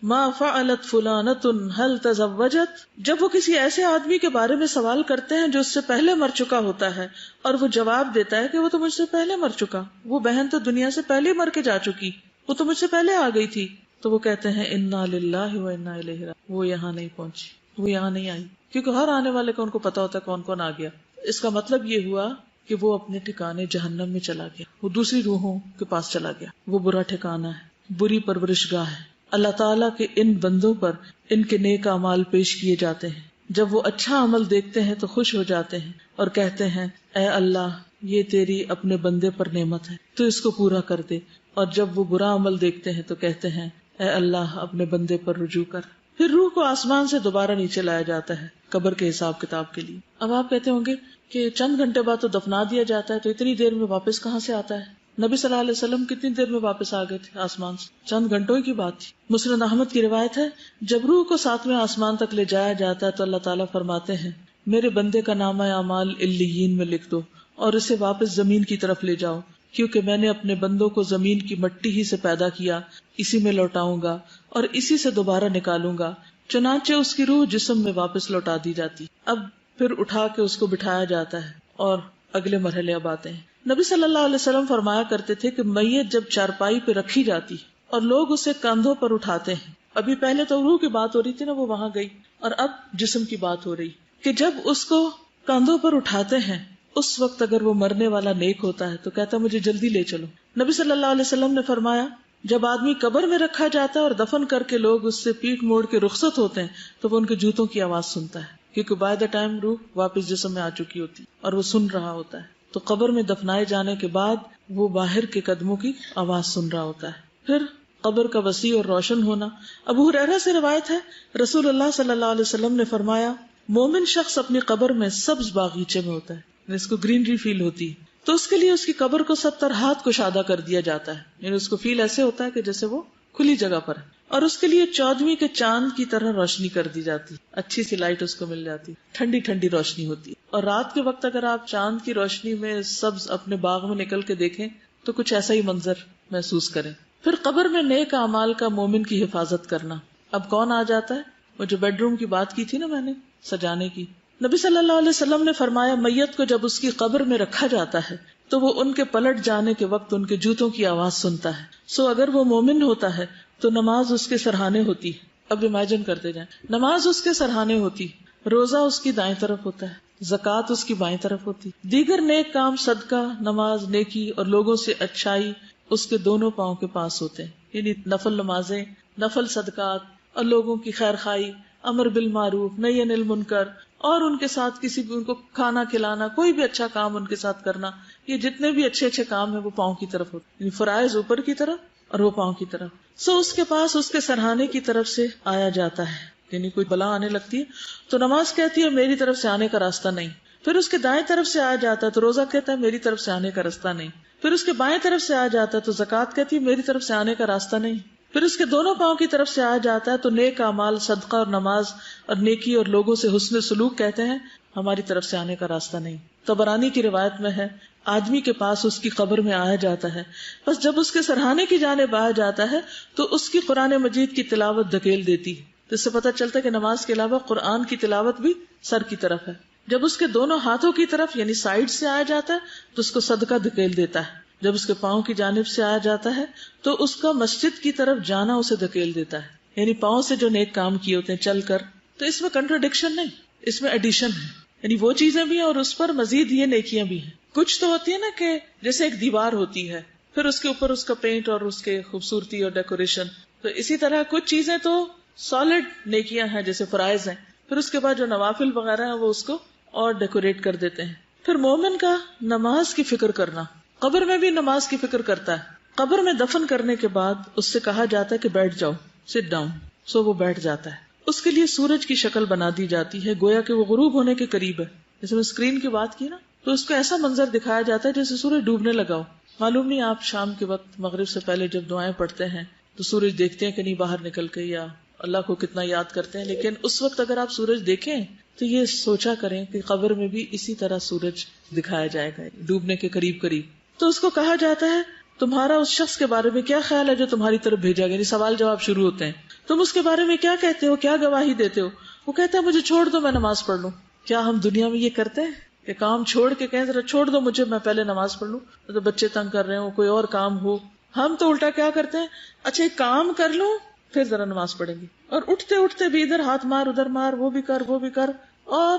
ما فعلت فلانۃ هل تزوجت. جب وہ کسی ایسے آدمی کے بارے میں سوال کرتے ہیں جو اس سے پہلے مر چکا ہوتا ہے، اور وہ جواب دیتا ہے کہ وہ تو مجھ سے پہلے مر چکا، وہ بہن تو دنیا سے پہلے مر کے جا چکی، وہ تو مجھ سے پہلے آ گئی تھی، تو وہ کہتے ہیں انا للہ و انا الیہ راجعون. وہ یہاں نہیں پہنچی، وہ یہاں نہیں آئی، کیونکہ ہر آنے والے کا ان کو پتا ہوتا ہے کون کون آ گیا. اس کا مطلب یہ ہوا کہ وہ اپنے ٹھکانے جہنم میں چلا گیا، وہ دوسری روحوں کے پاس چلا گیا. وہ برا ٹھکانہ ہے، بری پرورش گاہ ہے. اللہ تعالیٰ کے ان بندوں پر ان کے نیک اعمال پیش کیے جاتے ہیں. جب وہ اچھا عمل دیکھتے ہیں تو خوش ہو جاتے ہیں اور کہتے ہیں اے اللہ، یہ تیری اپنے بندے پر نعمت ہے، تو اس کو پورا کر دے. اور جب وہ برا عمل دیکھتے ہیں تو کہتے ہیں اے اللہ، اپنے بندے پر رجوع کر. پھر روح کو آسمان سے دوبارہ نیچے لایا جاتا ہے قبر کے حساب کتاب کے لیے. اب آپ کہتے ہوں گے کہ چند گھنٹے بعد تو دفنا دیا جاتا ہے، تو اتنی دیر میں واپس کہاں سے آتا ہے؟ نبی صلی اللہ علیہ وسلم کتنی دیر میں واپس آ گئے تھے آسمان سے؟ چند گھنٹوں کی بات تھی. مسند احمد کی روایت ہے، جب روح کو 7ویں آسمان تک لے جایا جاتا ہے تو اللہ تعالیٰ فرماتے ہیں میرے بندے کا نامہ اعمال علیین میں لکھ دو اور اسے واپس زمین کی طرف لے جاؤ، کیونکہ میں نے اپنے بندوں کو زمین کی مٹی ہی سے پیدا کیا، اسی میں لوٹاؤں گا اور اسی سے دوبارہ نکالوں گا. چنانچہ اس کی روح جسم میں واپس لوٹا دی جاتی. اب پھر اٹھا کے اس کو بٹھایا جاتا ہے اور اگلے مرحلے اب آتے ہیں. نبی صلی اللہ علیہ وسلم فرمایا کرتے تھے کہ میت جب چارپائی پہ رکھی جاتی اور لوگ اسے کندھوں پر اٹھاتے ہیں، ابھی پہلے تو روح کی بات ہو رہی تھی نا، وہ وہاں گئی، اور اب جسم کی بات ہو رہی، کہ جب اس کو کندھوں پر اٹھاتے ہیں اس وقت اگر وہ مرنے والا نیک ہوتا ہے تو کہتا مجھے جلدی لے چلو. نبی صلی اللہ علیہ وسلم نے فرمایا جب آدمی قبر میں رکھا جاتا ہے اور دفن کر کے لوگ اس سے پیٹ موڑ کے رخصت ہوتے ہیں تو وہ ان کے جوتوں کی آواز سنتا ہے، کیونکہ بائی دا ٹائم روح واپس جسم میں آ چکی ہوتی اور وہ سن رہا ہوتا ہے. تو قبر میں دفنائے جانے کے بعد وہ باہر کے قدموں کی آواز سن رہا ہوتا ہے. پھر قبر کا وسیع اور روشن ہونا. ابو ہریرہ سے روایت ہے رسول اللہ صلی اللہ علیہ وسلم نے فرمایا مومن شخص اپنی قبر میں سبز باغیچے میں ہوتا ہے، اس کو گرینری فیل ہوتی ہے، تو اس کے لیے اس کی قبر کو 70 ہاتھ کشادہ کر دیا جاتا ہے، یعنی اس کو فیل ایسے ہوتا ہے کہ جیسے وہ کھلی جگہ پر ہے، اور اس کے لیے 14ویں کے چاند کی طرح روشنی کر دی جاتی، اچھی سی لائٹ اس کو مل جاتی، ٹھنڈی ٹھنڈی روشنی ہوتی. اور رات کے وقت اگر آپ چاند کی روشنی میں سبز اپنے باغ میں نکل کے دیکھیں تو کچھ ایسا ہی منظر محسوس کریں. پھر قبر میں نیک اعمال کا مومن کی حفاظت کرنا. اب کون آ جاتا ہے؟ وہ جو بیڈ روم کی بات کی تھی نا میں نے سجانے کی. نبی صلی اللہ علیہ وسلم نے فرمایا میت کو جب اس کی قبر میں رکھا جاتا ہے تو وہ ان کے پلٹ جانے کے وقت ان کے جوتوں کی آواز سنتا ہے. سو اگر وہ مومن ہوتا ہے تو نماز اس کے سرہانے ہوتی. اب امیجن کرتے جائیں، نماز اس کے سرہانے ہوتی، روزہ اس کی دائیں طرف ہوتا ہے، زکوٰۃ اس کی بائیں طرف ہوتی، دیگر نیک کام صدقہ، نماز، نیکی اور لوگوں سے اچھائی اس کے دونوں پاؤں کے پاس ہوتے ہیں. یعنی نفل نمازیں، نفل صدقات اور لوگوں کی خیر خواہی، امر بالمعروف نہی عن المنکر، اور ان کے ساتھ کسی بھی ان کو کھانا کھلانا، کوئی بھی اچھا کام ان کے ساتھ کرنا، یہ جتنے بھی اچھے اچھے کام ہیں وہ پاؤں کی طرف ہوتے، یعنی فرائض اوپر کی طرف اور وہ پاؤں کی طرف. سو اس کے پاس اس کے سرہانے کی طرف سے آیا جاتا ہے، یعنی کوئی بلا آنے لگتی ہے تو نماز کہتی ہے میری طرف سے آنے کا راستہ نہیں. پھر اس کے دائیں طرف سے آیا جاتا ہے تو روزہ کہتا ہے میری طرف سے آنے کا راستہ نہیں. پھر اس کے بائیں طرف سے آیا جاتا ہے تو زکوٰۃ کہتی ہے میری طرف سے آنے کا راستہ نہیں. پھر اس کے دونوں پاؤں کی طرف سے آیا جاتا ہے تو نیک اعمال، صدقہ اور نماز اور نیکی اور لوگوں سے حسن سلوک کہتے ہیں ہماری طرف سے آنے کا راستہ نہیں. طبرانی کی روایت میں ہے آدمی کے پاس اس کی قبر میں آیا جاتا ہے، بس جب اس کے سرہانے کی جانب آیا جاتا ہے تو اس کی قرآن مجید کی تلاوت دھکیل دیتی. تو اس سے پتہ چلتا ہے کہ نماز کے علاوہ قرآن کی تلاوت بھی سر کی طرف ہے. جب اس کے دونوں ہاتھوں کی طرف یعنی سائڈ سے آیا جاتا ہے تو اس کو صدقہ دھکیل دیتا ہے. جب اس کے پاؤں کی جانب سے آیا جاتا ہے تو اس کا مسجد کی طرف جانا اسے دھکیل دیتا ہے، یعنی پاؤں سے جو نیک کام کیے ہوتے ہیں چل کر. تو اس میں کنٹراڈکشن نہیں، اس میں ایڈیشن ہے، یعنی وہ چیزیں بھی ہیں اور اس پر مزید یہ نیکیاں بھی ہیں. کچھ تو ہوتی ہے نا کہ جیسے ایک دیوار ہوتی ہے، پھر اس کے اوپر اس کا پینٹ اور اس کے خوبصورتی اور ڈیکوریشن، تو اسی طرح کچھ چیزیں تو سالڈ نیکیاں ہیں جیسے فرائض ہیں، پھر اس کے بعد جو نوافل وغیرہ ہیں وہ اس کو اور ڈیکوریٹ کر دیتے ہیں. پھر مومن کا نماز کی فکر کرنا، قبر میں بھی نماز کی فکر کرتا ہے. قبر میں دفن کرنے کے بعد اس سے کہا جاتا ہے کہ بیٹھ جاؤ، سٹ ڈاؤن، سو وہ بیٹھ جاتا ہے. اس کے لیے سورج کی شکل بنا دی جاتی ہے گویا کہ وہ غروب ہونے کے قریب ہے. جیسے میں اسکرین کی بات کی نا، تو اس کو ایسا منظر دکھایا جاتا ہے جیسے سورج ڈوبنے لگا ہو. معلوم نہیں آپ شام کے وقت مغرب سے پہلے جب دعائیں پڑھتے ہیں تو سورج دیکھتے ہیں کہ نہیں باہر نکل کے، یا اللہ کو کتنا یاد کرتے ہیں، لیکن اس وقت اگر آپ سورج دیکھیں تو یہ سوچا کریں کہ قبر میں بھی اسی طرح سورج دکھایا جائے گا ڈوبنے کے قریب قریب. تو اس کو کہا جاتا ہے تمہارا اس شخص کے بارے میں کیا خیال ہے جو تمہاری طرف بھیجا گیا، یعنی سوال جواب شروع ہوتے ہیں. تم اس کے بارے میں کیا کہتے ہو، کیا گواہی دیتے ہو؟ وہ کہتا ہے مجھے چھوڑ دو، میں نماز پڑھ لوں. کیا ہم دنیا میں یہ کرتے ہیں کہ کام چھوڑ کے کہیں ذرا چھوڑ دو مجھے، میں پہلے نماز پڑھ لوں؟ تو بچے تنگ کر رہے ہوں، کوئی اور کام ہو. ہم تو الٹا کیا کرتے ہیں، اچھا ایک کام کر لوں پھر ذرا نماز پڑھیں گے، اور اٹھتے اٹھتے بھی ادھر ہاتھ مار ادھر مار، وہ بھی کر وہ بھی کر، اور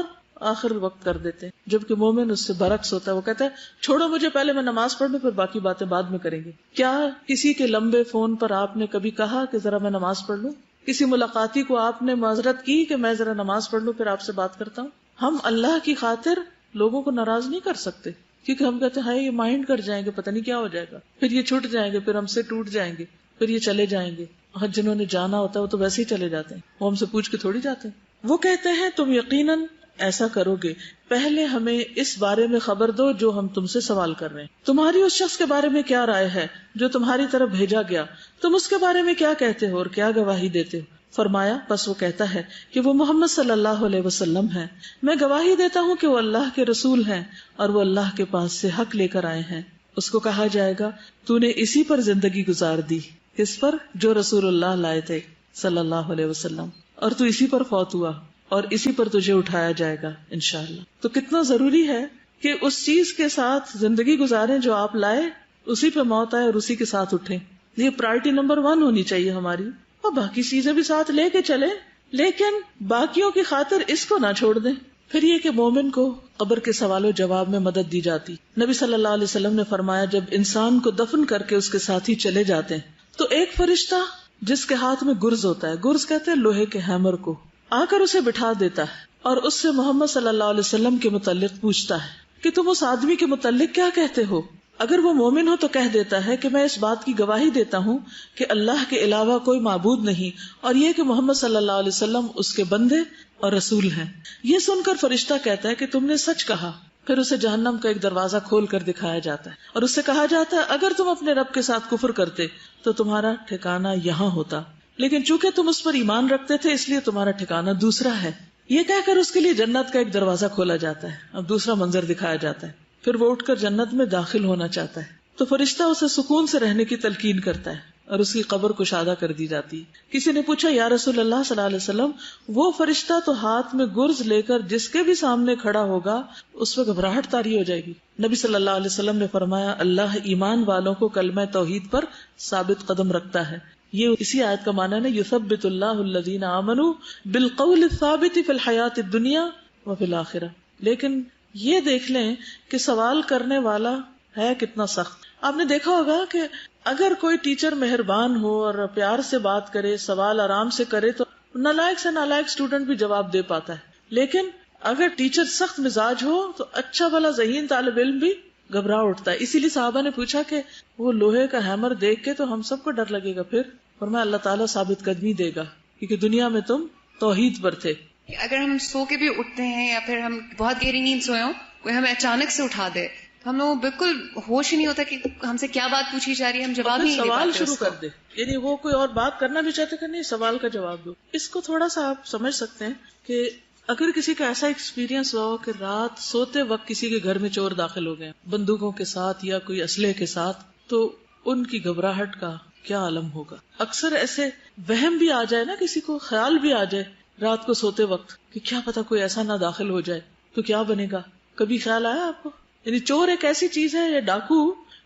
آخر وقت کر دیتے ہیں. جبکہ مومن اس سے برعکس ہوتا ہے، وہ کہتا ہے چھوڑو مجھے، پہلے میں نماز پڑھ لوں پھر باقی باتیں بعد میں کریں گے. کیا کسی کے لمبے فون پر آپ نے کبھی کہا کہ ذرا میں نماز پڑھ لوں؟ کسی ملاقاتی کو آپ نے معذرت کی کہ میں ذرا نماز پڑھ لوں پھر آپ سے بات کرتا ہوں؟ ہم اللہ کی خاطر لوگوں کو ناراض نہیں کر سکتے، کیونکہ ہم کہتے ہیں یہ مائنڈ کر جائیں گے، پتہ نہیں کیا ہو جائے گا، پھر یہ چھوٹ جائیں گے، پھر ہم سے ٹوٹ جائیں گے، پھر یہ چلے جائیں گے. اور جنہوں نے جانا ہوتا ہے وہ تو ویسے ہی چلے جاتے ہیں، وہ ہم سے پوچھ کے تھوڑی جاتے ہیں. وہ کہتے ہیں تم یقیناً ایسا کرو گے، پہلے ہمیں اس بارے میں خبر دو جو ہم تم سے سوال کر رہے ہیں. تمہاری اس شخص کے بارے میں کیا رائے ہے جو تمہاری طرف بھیجا گیا، تم اس کے بارے میں کیا کہتے ہو اور کیا گواہی دیتے ہو؟ فرمایا بس وہ کہتا ہے کہ وہ محمد صلی اللہ علیہ وسلم ہے، میں گواہی دیتا ہوں کہ وہ اللہ کے رسول ہیں اور وہ اللہ کے پاس سے حق لے کر آئے ہیں. اس کو کہا جائے گا تو نے اسی پر زندگی گزار دی، کس پر؟ جو رسول اللہ لائے تھے صلی اللہ علیہ وسلم، اور تو اسی پر فوت ہوا اور اسی پر تجھے اٹھایا جائے گا انشاءاللہ. تو کتنا ضروری ہے کہ اس چیز کے ساتھ زندگی گزاریں جو آپ لائے، اسی پہ موت آئے اور اسی کے ساتھ اٹھیں. یہ پرائرٹی نمبر 1 ہونی چاہیے ہماری، اور باقی چیزیں بھی ساتھ لے کے چلیں، لیکن باقیوں کی خاطر اس کو نہ چھوڑ دیں. پھر یہ کہ مومن کو قبر کے سوال و جواب میں مدد دی جاتی. نبی صلی اللہ علیہ وسلم نے فرمایا جب انسان کو دفن کر کے اس کے ساتھی چلے جاتے ہیں تو ایک فرشتہ جس کے ہاتھ میں گرز ہوتا ہے، گرز کہتے ہیں لوہے کے ہیمر کو، آ کر اسے بٹھا دیتا ہے اور اس سے محمد صلی اللہ علیہ وسلم کے متعلق پوچھتا ہے کہ تم اس آدمی کے متعلق کیا کہتے ہو؟ اگر وہ مومن ہو تو کہہ دیتا ہے کہ میں اس بات کی گواہی دیتا ہوں کہ اللہ کے علاوہ کوئی معبود نہیں، اور یہ کہ محمد صلی اللہ علیہ وسلم اس کے بندے اور رسول ہیں. یہ سن کر فرشتہ کہتا ہے کہ تم نے سچ کہا. پھر اسے جہنم کا ایک دروازہ کھول کر دکھایا جاتا ہے اور اس سے کہا جاتا ہے اگر تم اپنے رب کے ساتھ کفر کرتے تو تمہارا ٹھکانہ یہاں ہوتا، لیکن چونکہ تم اس پر ایمان رکھتے تھے اس لیے تمہارا ٹھکانہ دوسرا ہے. یہ کہہ کر اس کے لیے جنت کا ایک دروازہ کھولا جاتا ہے. اب دوسرا منظر دکھایا جاتا ہے، پھر وہ اٹھ کر جنت میں داخل ہونا چاہتا ہے تو فرشتہ اسے سکون سے رہنے کی تلقین کرتا ہے اور اس کی قبر کشادہ کر دی جاتی ہے. کسی نے پوچھا یا رسول اللہ صلی اللہ علیہ وسلم وہ فرشتہ تو ہاتھ میں گرز لے کر جس کے بھی سامنے کھڑا ہوگا اس وقت گھبراہٹ طاری ہو جائے گی. نبی صلی اللہ علیہ وسلم نے فرمایا اللہ ایمان والوں کو کلمہ توحید پر ثابت قدم رکھتا ہے. یہ اسی آیت کا معنی ہے یثبت اللہ الذین آمنوا بالقول الثابت فی الحیات الدنیا وفی الآخرہ. لیکن یہ دیکھ لیں کہ سوال کرنے والا ہے کتنا سخت. آپ نے دیکھا ہوگا کہ اگر کوئی ٹیچر مہربان ہو اور پیار سے بات کرے، سوال آرام سے کرے تو نالائق سے نالائق اسٹوڈنٹ بھی جواب دے پاتا ہے. لیکن اگر ٹیچر سخت مزاج ہو تو اچھا بھلا ذہین طالب علم بھی گھبرا اٹھتا ہے. اسی لیے صحابہ نے پوچھا کہ وہ لوہے کا ہیمر دیکھ کے تو ہم سب کو ڈر لگے گا، پھر فرمایا اللہ تعالیٰ ثابت قدمی دے گا کیونکہ دنیا میں تم توحید پر تھے. اگر ہم سو کے بھی اٹھتے ہیں یا پھر ہم بہت گہری نیند سوئے ہوں، کوئی ہمیں اچانک سے اٹھا دے تو ہم لوگوں بالکل ہوش ہی نہیں ہوتا کہ ہم سے کیا بات پوچھی جا رہی ہے، ہم جواب ہی نہیں دے پاتے. سوال شروع کر دے، یعنی وہ کوئی اور بات کرنا بھی چاہتے کہ نہیں سوال کا جواب دو. اس کو تھوڑا سا آپ سمجھ سکتے ہیں کہ اگر کسی کا ایسا ایکسپیرینس ہوا کہ رات سوتے وقت کسی کے گھر میں چور داخل ہو گئے بندوقوں کے ساتھ یا کوئی اسلحے کے ساتھ، تو ان کی گھبراہٹ کا کیا عالم ہوگا. اکثر ایسے وہم بھی آ جائے نا، کسی کو خیال بھی آ جائے رات کو سوتے وقت کہ کیا پتا کوئی ایسا نہ داخل ہو جائے تو کیا بنے گا. کبھی خیال آیا آپ کو؟ یعنی چور ایک ایسی چیز ہے یا ڈاکو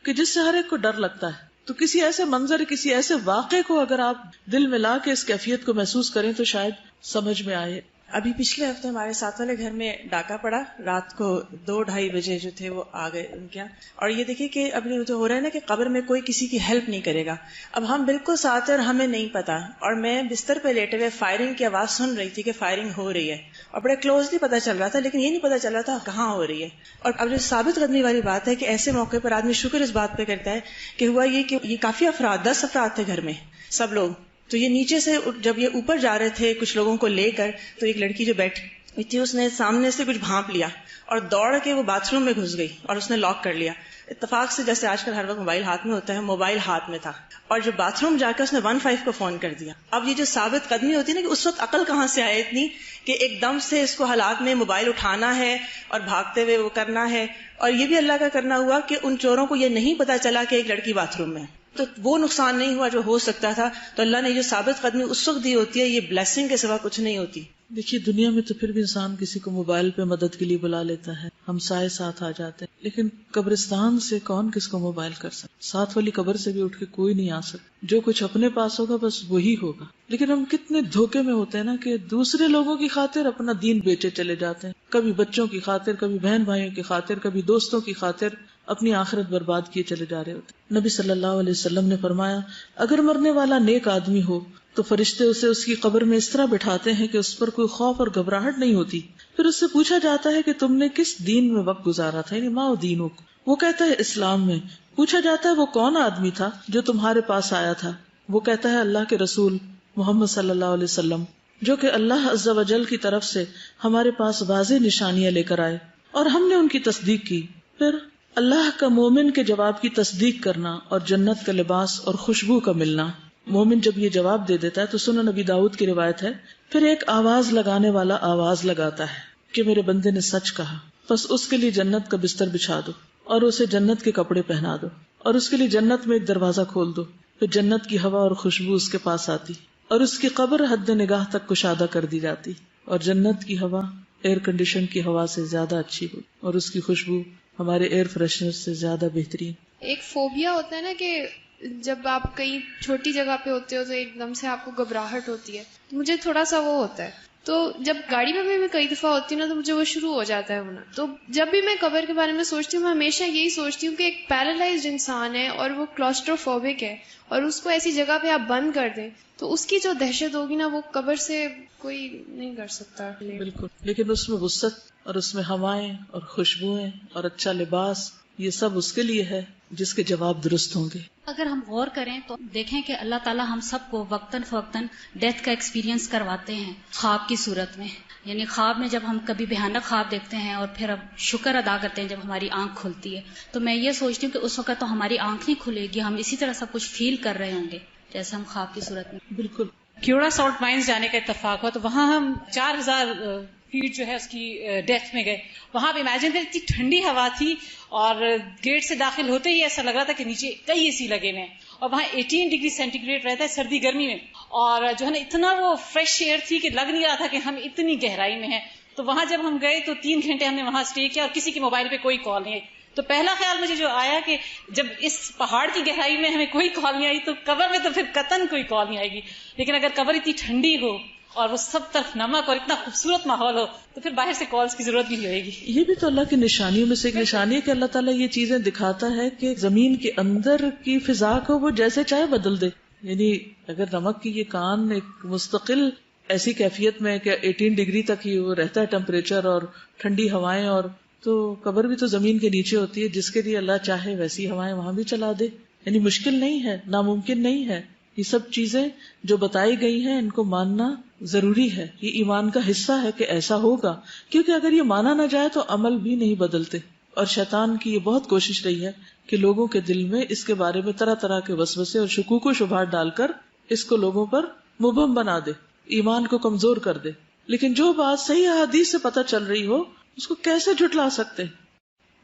کہ جس سے ہر ایک کو ڈر لگتا ہے. تو کسی ایسے منظر، کسی ایسے واقعے کو اگر آپ دل میں لا کے اس کیفیت کو محسوس کریں تو شاید سمجھ میں آئے. ابھی پچھلے ہفتے ہمارے ساتھ والے گھر میں ڈاکہ پڑا، رات کو 2-2:30 بجے جو تھے وہ آ گئے ان کے یہاں. اور یہ دیکھیے کہ اب جو ہو رہا ہے نا کہ قبر میں کوئی کسی کی ہیلپ نہیں کرے گا. اب ہم بالکل ساتھ ہیں اور ہمیں نہیں پتا، اور میں بستر پہ لیٹے ہوئے فائرنگ کی آواز سن رہی تھی کہ فائرنگ ہو رہی ہے، اور بڑے کلوزلی پتا چل رہا تھا، لیکن یہ نہیں پتا چل رہا تھا کہاں ہو رہی ہے. اور اب جو ثابت قدمی والی بات ہے کہ ایسے موقع پر آدمی شکر اس بات پہ کرتا ہے کہ ہوا یہ کہ یہ کافی افراد، 10 افراد تھے گھر میں سب لوگ. تو یہ نیچے سے جب یہ اوپر جا رہے تھے کچھ لوگوں کو لے کر، تو ایک لڑکی جو بیٹھی تھی اس نے سامنے سے کچھ بھانپ لیا اور دوڑ کے وہ باتھ روم میں گھس گئی اور اس نے لاک کر لیا. اتفاق سے جیسے آج کل ہر وقت موبائل ہاتھ میں ہوتا ہے، موبائل ہاتھ میں تھا، اور جو باتھ روم جا کے اس نے 15 کو فون کر دیا. اب یہ جو ثابت قدمی ہوتی ہے نا کہ اس وقت عقل کہاں سے آئے اتنی کہ ایک دم سے اس کو حالات میں موبائل اٹھانا ہے اور بھاگتے ہوئے وہ کرنا ہے. اور یہ بھی اللہ کا کرنا ہوا کہ ان چوروں کو یہ نہیں پتا چلا کہ ایک لڑکی باتھ روم میں ہے، تو وہ نقصان نہیں ہوا جو ہو سکتا تھا. تو اللہ نے جو ثابت قدمی اس وقت دی ہوتی ہے، یہ بلیسنگ کے سوا کچھ نہیں ہوتی. دیکھیے دنیا میں تو پھر بھی انسان کسی کو موبائل پہ مدد کے لیے بلا لیتا ہے، ہمسائے ساتھ آ جاتے ہیں، لیکن قبرستان سے کون کس کو موبائل کر سکتا؟ ساتھ والی قبر سے بھی اٹھ کے کوئی نہیں آ سکتا. جو کچھ اپنے پاس ہوگا بس وہی ہوگا. لیکن ہم کتنے دھوکے میں ہوتے ہیں نا کہ دوسرے لوگوں کی خاطر اپنا دین بیچے چلے جاتے ہیں، کبھی بچوں کی خاطر، کبھی بہن بھائیوں کی خاطر، کبھی دوستوں کی خاطر اپنی آخرت برباد کیے چلے جا رہے ہوتے. نبی صلی اللہ علیہ وسلم نے فرمایا اگر مرنے والا نیک آدمی ہو تو فرشتے اسے اس کی قبر میں اس طرح بٹھاتے ہیں کہ اس پر کوئی خوف اور گھبراہٹ نہیں ہوتی. پھر اس سے پوچھا جاتا ہے کہ تم نے کس دین میں وقت گزارا تھا، یعنی ما دینک. وہ کہتا ہے اسلام میں. پوچھا جاتا ہے وہ کون آدمی تھا جو تمہارے پاس آیا تھا؟ وہ کہتا ہے اللہ کے رسول محمد صلی اللہ علیہ وسلم، جو کہ اللہ عز و جل کی طرف سے ہمارے پاس واضح نشانیاں لے کر آئے اور ہم نے ان کی تصدیق کی. پھر اللہ کا مومن کے جواب کی تصدیق کرنا اور جنت کا لباس اور خوشبو کا ملنا. مومن جب یہ جواب دے دیتا ہے تو سنن نبی داؤد کی روایت ہے، پھر ایک آواز لگانے والا آواز لگاتا ہے کہ میرے بندے نے سچ کہا، بس اس کے لیے جنت کا بستر بچھا دو اور اسے جنت کے کپڑے پہنا دو اور اس کے لیے جنت میں ایک دروازہ کھول دو. پھر جنت کی ہوا اور خوشبو اس کے پاس آتی اور اس کی قبر حد نگاہ تک کشادہ کر دی جاتی، اور جنت کی ہوا ایئر کنڈیشن کی ہوا سے زیادہ اچھی ہو اور اس کی خوشبو ہمارے ایئر فریشنر سے زیادہ بہترین. ایک فوبیا ہوتا ہے نا کہ جب آپ کہیں چھوٹی جگہ پہ ہوتے ہو تو ایک دم سے آپ کو گھبراہٹ ہوتی ہے. مجھے تھوڑا سا وہ ہوتا ہے، تو جب گاڑی میں بھی میں کئی دفعہ ہوتی ہوں نا تو مجھے وہ شروع ہو جاتا ہے ہونا. تو جب بھی میں قبر کے بارے میں سوچتی ہوں میں ہمیشہ یہی سوچتی ہوں کہ ایک پیرالائزڈ انسان ہے اور وہ کلاسٹروفوبک ہے، اور اس کو ایسی جگہ پہ آپ بند کر دیں تو اس کی جو دہشت ہوگی نا وہ قبر سے کوئی نہیں کر سکتا. بالکل، لیکن اس میں وسعت اور اس میں ہوائیں اور خوشبوئیں اور اچھا لباس، یہ سب اس کے لیے ہے جس کے جواب درست ہوں گے. اگر ہم غور کریں تو دیکھیں کہ اللہ تعالیٰ ہم سب کو وقتاً فوقتاً ڈیتھ کا ایکسپیرینس کرواتے ہیں خواب کی صورت میں. یعنی خواب میں جب ہم کبھی بھیانک خواب دیکھتے ہیں اور پھر اب شکر ادا کرتے ہیں جب ہماری آنکھ کھلتی ہے، تو میں یہ سوچتی ہوں کہ اس وقت تو ہماری آنکھ نہیں کھلے گی، ہم اسی طرح سب کچھ فیل کر رہے ہوں گے جیسے ہم خواب کی صورت میں. بالکل. کیوڑا سالٹ مائنز جانے کا اتفاق ہوا تو وہاں ہم 4000 فیٹ جو ہے اس کی ڈیپتھ میں گئے. وہاں آپ امیجن کریں اتنی ٹھنڈی ہوا تھی اور گیٹ سے داخل ہوتے ہی ایسا لگ رہا تھا کہ نیچے کئی اے سی لگے ہوئے ہیں، اور وہاں 18 ڈگری سینٹی گریڈ رہتا ہے سردی گرمی میں، اور جو ہے نا اتنا وہ فریش ایئر تھی کہ لگ نہیں رہا تھا کہ ہم اتنی گہرائی میں ہیں. تو وہاں جب ہم گئے تو 3 گھنٹے ہم نے وہاں اسٹے کیا اور کسی کے موبائل پہ کوئی کال نہیں آئی. تو پہلا خیال مجھے جو آیا کہ جب اس پہاڑ کی گہرائی میں ہمیں کوئی کال نہیں آئی تو قبر میں تو پھر قطعاً کوئی کال نہیں آئے گی. لیکن اگر قبر اتنی ٹھنڈی ہو اور وہ سب طرف نمک اور اتنا خوبصورت ماحول ہو تو پھر باہر سے کالز کی ضرورت بھی ہوئے گی. یہ بھی تو اللہ کی نشانیوں میں سے ایک نشانی ہے کہ اللہ تعالیٰ یہ چیزیں دکھاتا ہے کہ زمین کے اندر کی فضا کو وہ جیسے چاہے بدل دے. یعنی اگر نمک کی یہ کان ایک مستقل ایسی کیفیت میں کہ 18 ڈگری تک ہی وہ رہتا ہے ٹیمپریچر اور ٹھنڈی ہوائیں، اور تو قبر بھی تو زمین کے نیچے ہوتی ہے، جس کے لیے اللہ چاہے ویسی ہوائیں وہاں بھی چلا دے. یعنی مشکل نہیں ہے، ناممکن نہیں ہے. یہ سب چیزیں جو بتائی گئی ہیں ان کو ماننا ضروری ہے، یہ ایمان کا حصہ ہے کہ ایسا ہوگا، کیونکہ اگر یہ مانا نہ جائے تو عمل بھی نہیں بدلتے. اور شیطان کی یہ بہت کوشش رہی ہے کہ لوگوں کے دل میں اس کے بارے میں طرح طرح کے وسوسے اور شکوک و شبہات ڈال کر اس کو لوگوں پر مبہم بنا دے، ایمان کو کمزور کر دے. لیکن جو بات صحیح احادیث سے پتہ چل رہی ہو اس کو کیسے جھٹلا سکتے.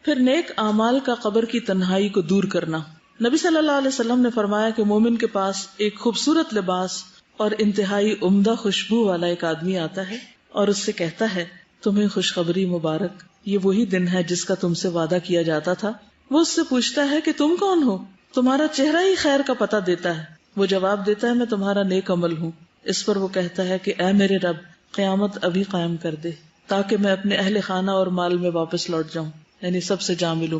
پھر نیک اعمال کا قبر کی تنہائی کو دور کرنا. نبی صلی اللہ علیہ وسلم نے فرمایا کہ مومن کے پاس ایک خوبصورت لباس اور انتہائی عمدہ خوشبو والا ایک آدمی آتا ہے اور اس سے کہتا ہے تمہیں خوشخبری مبارک، یہ وہی دن ہے جس کا تم سے وعدہ کیا جاتا تھا. وہ اس سے پوچھتا ہے کہ تم کون ہو؟ تمہارا چہرہ ہی خیر کا پتہ دیتا ہے. وہ جواب دیتا ہے میں تمہارا نیک عمل ہوں. اس پر وہ کہتا ہے کہ اے میرے رب، قیامت ابھی قائم کر دے تاکہ میں اپنے اہل خانہ اور مال میں واپس لوٹ جاؤں، یعنی سب سے جا ملوں.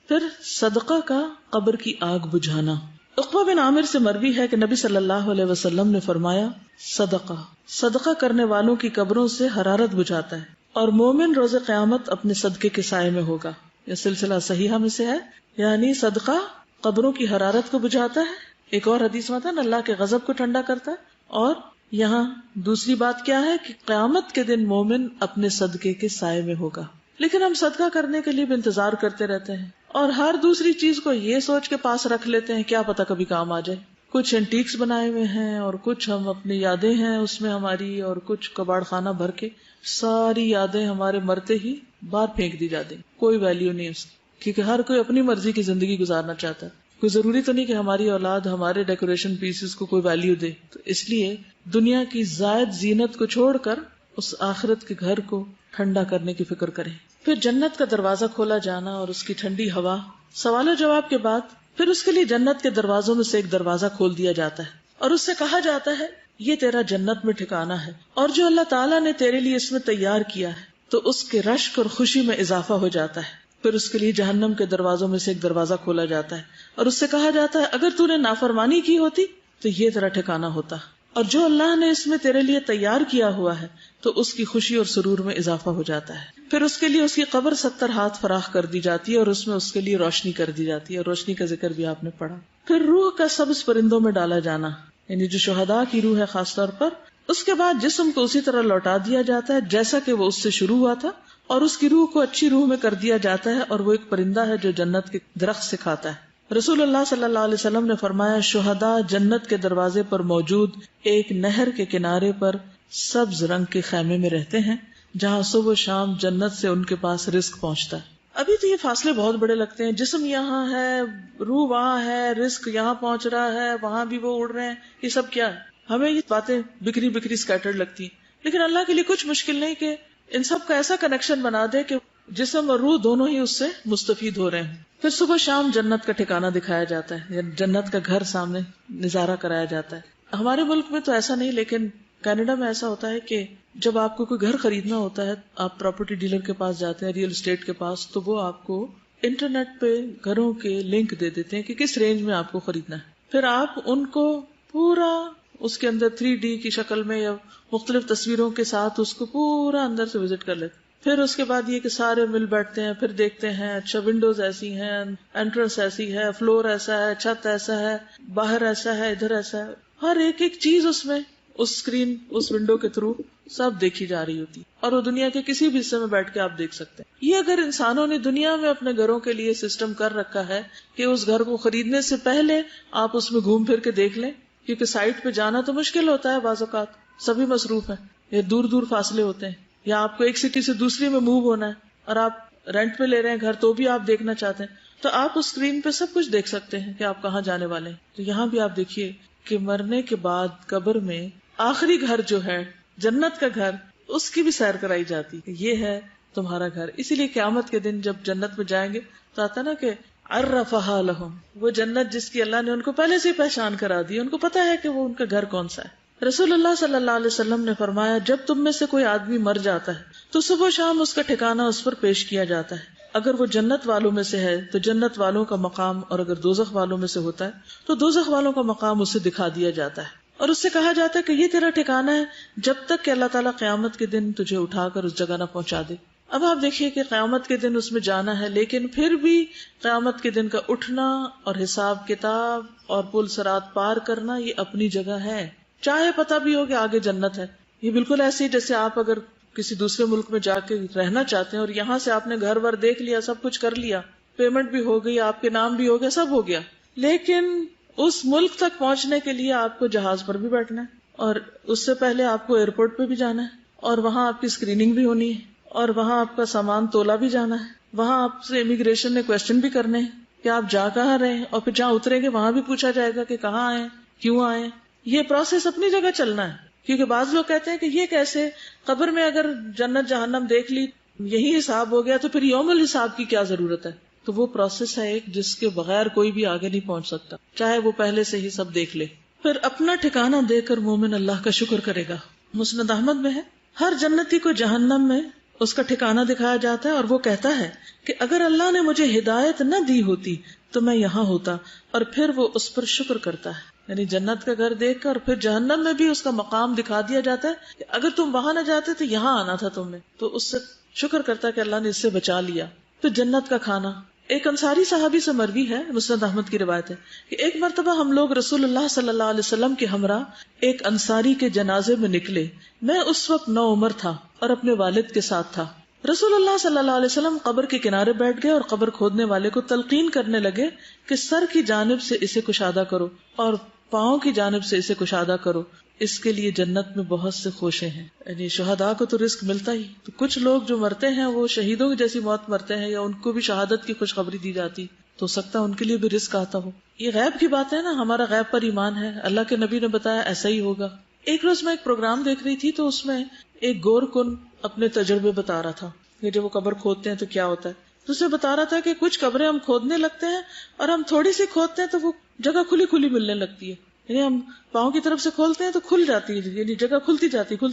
پھر صدقہ کا قبر کی آگ بجھانا. عقبہ بن عامر سے مروی ہے کہ نبی صلی اللہ علیہ وسلم نے فرمایا، صدقہ کرنے والوں کی قبروں سے حرارت بجھاتا ہے، اور مومن روز قیامت اپنے صدقے کے سائے میں ہوگا. یہ سلسلہ صحیحہ میں سے ہے، یعنی صدقہ قبروں کی حرارت کو بجھاتا ہے. ایک اور حدیث میں تھا نا، اللہ کے غضب کو ٹھنڈا کرتا ہے. اور یہاں دوسری بات کیا ہے کہ قیامت کے دن مومن اپنے صدقے کے سائے میں ہوگا. لیکن ہم صدقہ کرنے کے لیے بھی انتظار کرتے رہتے ہیں، اور ہر دوسری چیز کو یہ سوچ کے پاس رکھ لیتے ہیں کیا پتا کبھی کام آ جائے. کچھ اینٹیکس بنائے ہوئے ہیں، اور کچھ ہم اپنی یادیں ہیں اس میں ہماری، اور کچھ کباڑ خانہ بھر کے ساری یادیں ہمارے مرتے ہی باہر پھینک دی جاتی، کوئی ویلیو نہیں اس کی، کیونکہ ہر کوئی اپنی مرضی کی زندگی گزارنا چاہتا ہے. کوئی ضروری تو نہیں کہ ہماری اولاد ہمارے ڈیکوریشن پیسز کو کوئی ویلیو دے. تو اس لیے دنیا کی زائد زینت کو چھوڑ کر اس آخرت کے گھر کو ٹھنڈا کرنے کی فکر کریں. پھر جنت کا دروازہ کھولا جانا اور اس کی ٹھنڈی ہوا. سوال و جواب کے بعد پھر اس کے لیے جنت کے دروازوں میں سے ایک دروازہ کھول دیا جاتا ہے، اور اس سے کہا جاتا ہے یہ تیرا جنت میں ٹھکانہ ہے، اور جو اللہ تعالیٰ نے تیرے لیے اس میں تیار کیا ہے. تو اس کے رشک اور خوشی میں اضافہ ہو جاتا ہے. پھر اس کے لیے جہنم کے دروازوں میں سے ایک دروازہ کھولا جاتا ہے، اور اس سے کہا جاتا ہے اگر تو نے نافرمانی کی ہوتی تو یہ تیرا ٹھکانہ ہوتا، اور جو اللہ نے اس میں تیرے لیے تیار کیا ہوا ہے تو اس کی خوشی اور سرور میں اضافہ ہو جاتا ہے. پھر اس کے لیے اس کی قبر 70 ہاتھ فراخ کر دی جاتی ہے، اور اس میں اس کے لیے روشنی کر دی جاتی ہے، اور روشنی کا ذکر بھی آپ نے پڑھا. پھر روح کا سبز پرندوں میں ڈالا جانا، یعنی جو شہداء کی روح ہے خاص طور پر. اس کے بعد جسم کو اسی طرح لوٹا دیا جاتا ہے جیسا کہ وہ اس سے شروع ہوا تھا، اور اس کی روح کو اچھی روح میں کر دیا جاتا ہے، اور وہ ایک پرندہ ہے جو جنت کے درخت سے کھاتا ہے. رسول اللہ صلی اللہ علیہ وسلم نے فرمایا شہداء جنت کے دروازے پر موجود ایک نہر کے کنارے پر سبز رنگ کے خیمے میں رہتے ہیں، جہاں صبح و شام جنت سے ان کے پاس رزق پہنچتا ہے. ابھی تو یہ فاصلے بہت بڑے لگتے ہیں، جسم یہاں ہے، روح وہاں ہے، رزق یہاں پہنچ رہا ہے، وہاں بھی وہ اڑ رہے ہیں، یہ سب کیا ہے؟ ہمیں یہ باتیں بکھری بکھری سکیٹرڈ لگتی ہیں، لیکن اللہ کے لیے کچھ مشکل نہیں کہ ان سب کا ایسا کنیکشن بنا دے کہ جسم اور روح دونوں ہی اس سے مستفید ہو رہے ہیں. پھر صبح شام جنت کا ٹھکانہ دکھایا جاتا ہے، جنت کا گھر سامنے نظارہ کرایا جاتا ہے. ہمارے ملک میں تو ایسا نہیں، لیکن کینیڈا میں ایسا ہوتا ہے کہ جب آپ کو کوئی گھر خریدنا ہوتا ہے، آپ پراپرٹی ڈیلر کے پاس جاتے ہیں، ریئل اسٹیٹ کے پاس، تو وہ آپ کو انٹرنیٹ پہ گھروں کے لنک دے دیتے ہیں کہ کس رینج میں آپ کو خریدنا ہے. پھر آپ ان کو پورا اس کے اندر 3D کی شکل میں یا مختلف تصویروں کے ساتھ اس کو پورا اندر سے وزٹ کر لیتے. پھر اس کے بعد یہ کہ سارے مل بیٹھتے ہیں، پھر دیکھتے ہیں اچھا ونڈوز ایسی ہیں، انٹرنس ایسی ہے، فلور ایسا ہے، چھت ایسا ہے، باہر ایسا ہے، ادھر ایسا ہے. ہر ایک ایک چیز اس میں اس اسکرین اس ونڈو کے تھرو سب دیکھی جا رہی ہوتی، اور وہ دنیا کے کسی بھی حصے میں بیٹھ کے آپ دیکھ سکتے ہیں. یہ اگر انسانوں نے دنیا میں اپنے گھروں کے لیے سسٹم کر رکھا ہے کہ اس گھر کو خریدنے سے پہلے آپ اس میں گھوم پھر کے دیکھ لیں، کیونکہ سائٹ پہ جانا تو مشکل ہوتا ہے، بعض اوقات سبھی مصروف ہیں، یا دور دور فاصلے ہوتے ہیں، یا آپ کو ایک سٹی سے دوسری میں موو ہونا ہے اور آپ رینٹ پہ لے رہے ہیں گھر تو بھی آپ دیکھنا چاہتے ہیں، تو آپ اس اسکرین پہ سب کچھ دیکھ سکتے ہیں کہ آپ کہاں جانے والے ہیں. تو یہاں بھی آپ دیکھیے کہ مرنے کے بعد قبر میں آخری گھر جو ہے جنت کا گھر، اس کی بھی سیر کرائی جاتی کہ یہ ہے تمہارا گھر. اسی لیے قیامت کے دن جب جنت میں جائیں گے تو آتا نا کہ عرفہا لہم، وہ جنت جس کی اللہ نے ان کو پہلے سے پہچان کرا دی، ان کو پتا ہے کہ وہ ان کا گھر کون سا ہے. رسول اللہ صلی اللہ علیہ وسلم نے فرمایا جب تم میں سے کوئی آدمی مر جاتا ہے تو صبح و شام اس کا ٹھکانہ اس پر پیش کیا جاتا ہے. اگر وہ جنت والوں میں سے ہے تو جنت والوں کا مقام، اور اگر دوزخ والوں میں سے ہوتا ہے تو دوزخ والوں کا مقام اسے دکھا دیا جاتا ہے، اور اس سے کہا جاتا ہے کہ یہ تیرا ٹھکانہ ہے جب تک کہ اللہ تعالیٰ قیامت کے دن تجھے اٹھا کر اس جگہ نہ پہنچا دے. اب آپ دیکھیے کہ قیامت کے دن اس میں جانا ہے، لیکن پھر بھی قیامت کے دن کا اٹھنا اور حساب کتاب اور پل صراط پار کرنا یہ اپنی جگہ ہے، چاہے پتہ بھی ہو کہ آگے جنت ہے. یہ بالکل ایسے ہی جیسے آپ اگر کسی دوسرے ملک میں جا کے رہنا چاہتے ہیں اور یہاں سے آپ نے گھر ور دیکھ لیا، سب کچھ کر لیا، پیمنٹ بھی ہو گئی، آپ کے نام بھی ہو گیا، سب ہو گیا، لیکن اس ملک تک پہنچنے کے لیے آپ کو جہاز پر بھی بیٹھنا ہے، اور اس سے پہلے آپ کو ایئرپورٹ پہ بھی جانا ہے، اور وہاں آپ کی اسکریننگ بھی ہونی ہے، اور وہاں آپ کا سامان تولا بھی جانا ہے، وہاں آپ سے امیگریشن نے کوشچن بھی کرنے ہیں کہ آپ جا کہاں رہے ہیں، اور پھر جہاں اتریں گے وہاں بھی پوچھا جائے گا کہ کہاں آئے، کیوں آئے. یہ پروسیس اپنی جگہ چلنا ہے، کیونکہ بعض لوگ کہتے ہیں کہ یہ کیسے، قبر میں اگر جنت جہنم دیکھ لی یہی حساب ہو گیا تو پھر یوم الحساب کی کیا ضرورت ہے. تو وہ پروسیس ہے ایک جس کے بغیر کوئی بھی آگے نہیں پہنچ سکتا، چاہے وہ پہلے سے ہی سب دیکھ لے. پھر اپنا ٹھکانہ دے کر مومن اللہ کا شکر کرے گا. مسند احمد میں ہے ہر جنتی کو جہنم میں اس کا ٹھکانہ دکھایا جاتا ہے اور وہ کہتا ہے کہ اگر اللہ نے مجھے ہدایت نہ دی ہوتی تو میں یہاں ہوتا، اور پھر وہ اس پر شکر کرتا ہے. یعنی جنت کا گھر دیکھ کر اور پھر جہنم میں بھی اس کا مقام دکھا دیا جاتا ہے کہ اگر تم وہاں نہ جاتے تو یہاں آنا تھا تمہیں، تو اس سے شکر کرتا ہے کہ اللہ نے اس سے بچا لیا. پھر جنت کا کھانا. ایک انصاری صحابی سے مروی ہے، مسند احمد کی روایت ہے کہ ایک مرتبہ ہم لوگ رسول اللہ صلی اللہ علیہ وسلم کے ہمراہ ایک انصاری کے جنازے میں نکلے. میں اس وقت 9 عمر تھا اور اپنے والد کے ساتھ تھا. رسول اللہ صلی اللہ علیہ وسلم قبر کے کنارے بیٹھ گئے اور قبر کھودنے والے کو تلقین کرنے لگے کہ سر کی جانب سے اسے کشادہ کرو اور پاؤں کی جانب سے اسے کشادہ کرو، اس کے لیے جنت میں بہت سے خوشے ہیں. یعنی شہداء کو تو رزق ملتا ہی، تو کچھ لوگ جو مرتے ہیں وہ شہیدوں کی جیسی موت مرتے ہیں یا ان کو بھی شہادت کی خوشخبری دی جاتی، تو سکتا ہے ان کے لیے بھی رزق آتا ہو. یہ غیب کی بات ہے نا، ہمارا غیب پر ایمان ہے، اللہ کے نبی نے بتایا ایسا ہی ہوگا. ایک روز میں ایک پروگرام دیکھ رہی تھی تو اس میں ایک گور کن اپنے تجربے بتا رہا تھا کہ جب وہ قبر کھودتے ہیں تو کیا ہوتا ہے. تو اسے بتا رہا تھا کہ کچھ قبریں ہم کھودنے لگتے ہیں اور ہم تھوڑی سی کھودتے ہیں تو وہ جگہ کھلی کھلی ملنے لگتی ہے. یعنی ہم پاؤں کی طرف سے کھولتے ہیں تو کھل جاتی ہے، یعنی جگہ کھلتی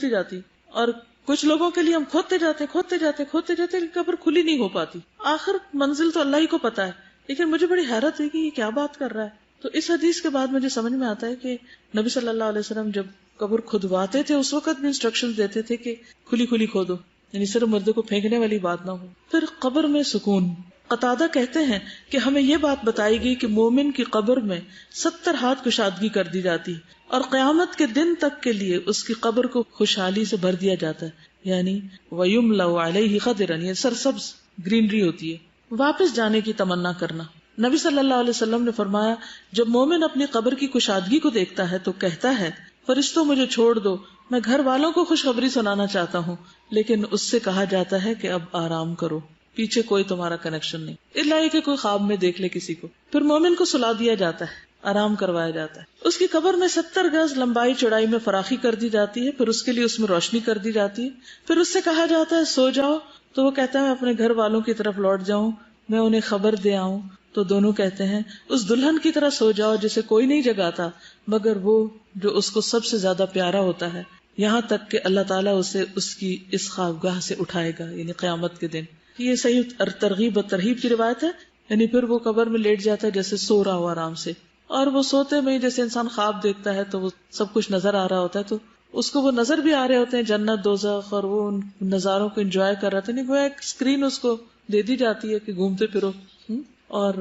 جاتی. اور کچھ لوگوں کے لیے ہم کھودتے جاتے قبر کھلی نہیں ہو پاتی. آخر منزل تو اللہ ہی کو پتا ہے، لیکن مجھے بڑی حیرت ہوئی کہ یہ کیا بات کر رہا ہے. تو اس حدیث کے بعد مجھے سمجھ میں آتا ہے کہ نبی صلی اللہ علیہ وسلم جب قبر کھدواتے تھے اس وقت بھی انسٹرکشن دیتے تھے کہ کھلی کھلی کھودو، یعنی صرف مردے کو پھینکنے والی بات نہ ہو. پھر قبر میں سکون. قتادہ کہتے ہیں کہ ہمیں یہ بات بتائی گئی کہ مومن کی قبر میں 70 ہاتھ کشادگی کر دی جاتی اور قیامت کے دن تک کے لیے اس کی قبر کو خوشحالی سے بھر دیا جاتا ہے. یعنی وَيُمْلَوْ عَلَيْهِ خَضِرًا، یہ سرسبز گرینری ہوتی ہے. واپس جانے کی تمنا کرنا. نبی صلی اللہ علیہ وسلم نے فرمایا جب مومن اپنی قبر کی کشادگی کو دیکھتا ہے تو کہتا ہے فرشتوں مجھے چھوڑ دو، میں گھر والوں کو خوشخبری سنانا چاہتا ہوں. لیکن اس سے کہا جاتا ہے کہ اب آرام کرو، پیچھے کوئی تمہارا کنیکشن نہیں، الا یہ کہ کوئی خواب میں دیکھ لے کسی کو. پھر مومن کو سلا دیا جاتا ہے، آرام کروایا جاتا ہے. اس کی قبر میں 70 گز لمبائی چوڑائی میں فراخی کر دی جاتی ہے. پھر اس کے لیے اس میں روشنی کر دی جاتی ہے. پھر اس سے کہا جاتا ہے سو جاؤ، تو وہ کہتا ہے میں اپنے گھر والوں کی طرف لوٹ جاؤں، میں انہیں خبر دے آؤں. تو دونوں کہتے ہیں اس دلہن کی طرح سو جاؤ جسے کوئی نہیں جگاتا مگر وہ جو اس کو سب سے زیادہ پیارا ہوتا ہے، یہاں تک کہ اللہ تعالیٰ اسے اس کی اس خوابگاہ سے اٹھائے گا، یعنی قیامت کے دن. یہ صحیح ترغیب و ترہیب کی روایت ہے. یعنی پھر وہ قبر میں لیٹ جاتا ہے جیسے سو رہا ہو آرام سے، اور وہ سوتے میں جیسے انسان خواب دیکھتا ہے تو وہ سب کچھ نظر آ رہا ہوتا ہے، تو اس کو وہ نظر بھی آ رہے ہوتے ہیں جنت دوزخ، اور وہ ان نظاروں کو انجوائے کر رہا تھا. نہیں وہ ایک اسکرین اس کو دے دی جاتی ہے کہ گھومتے پھرو. اور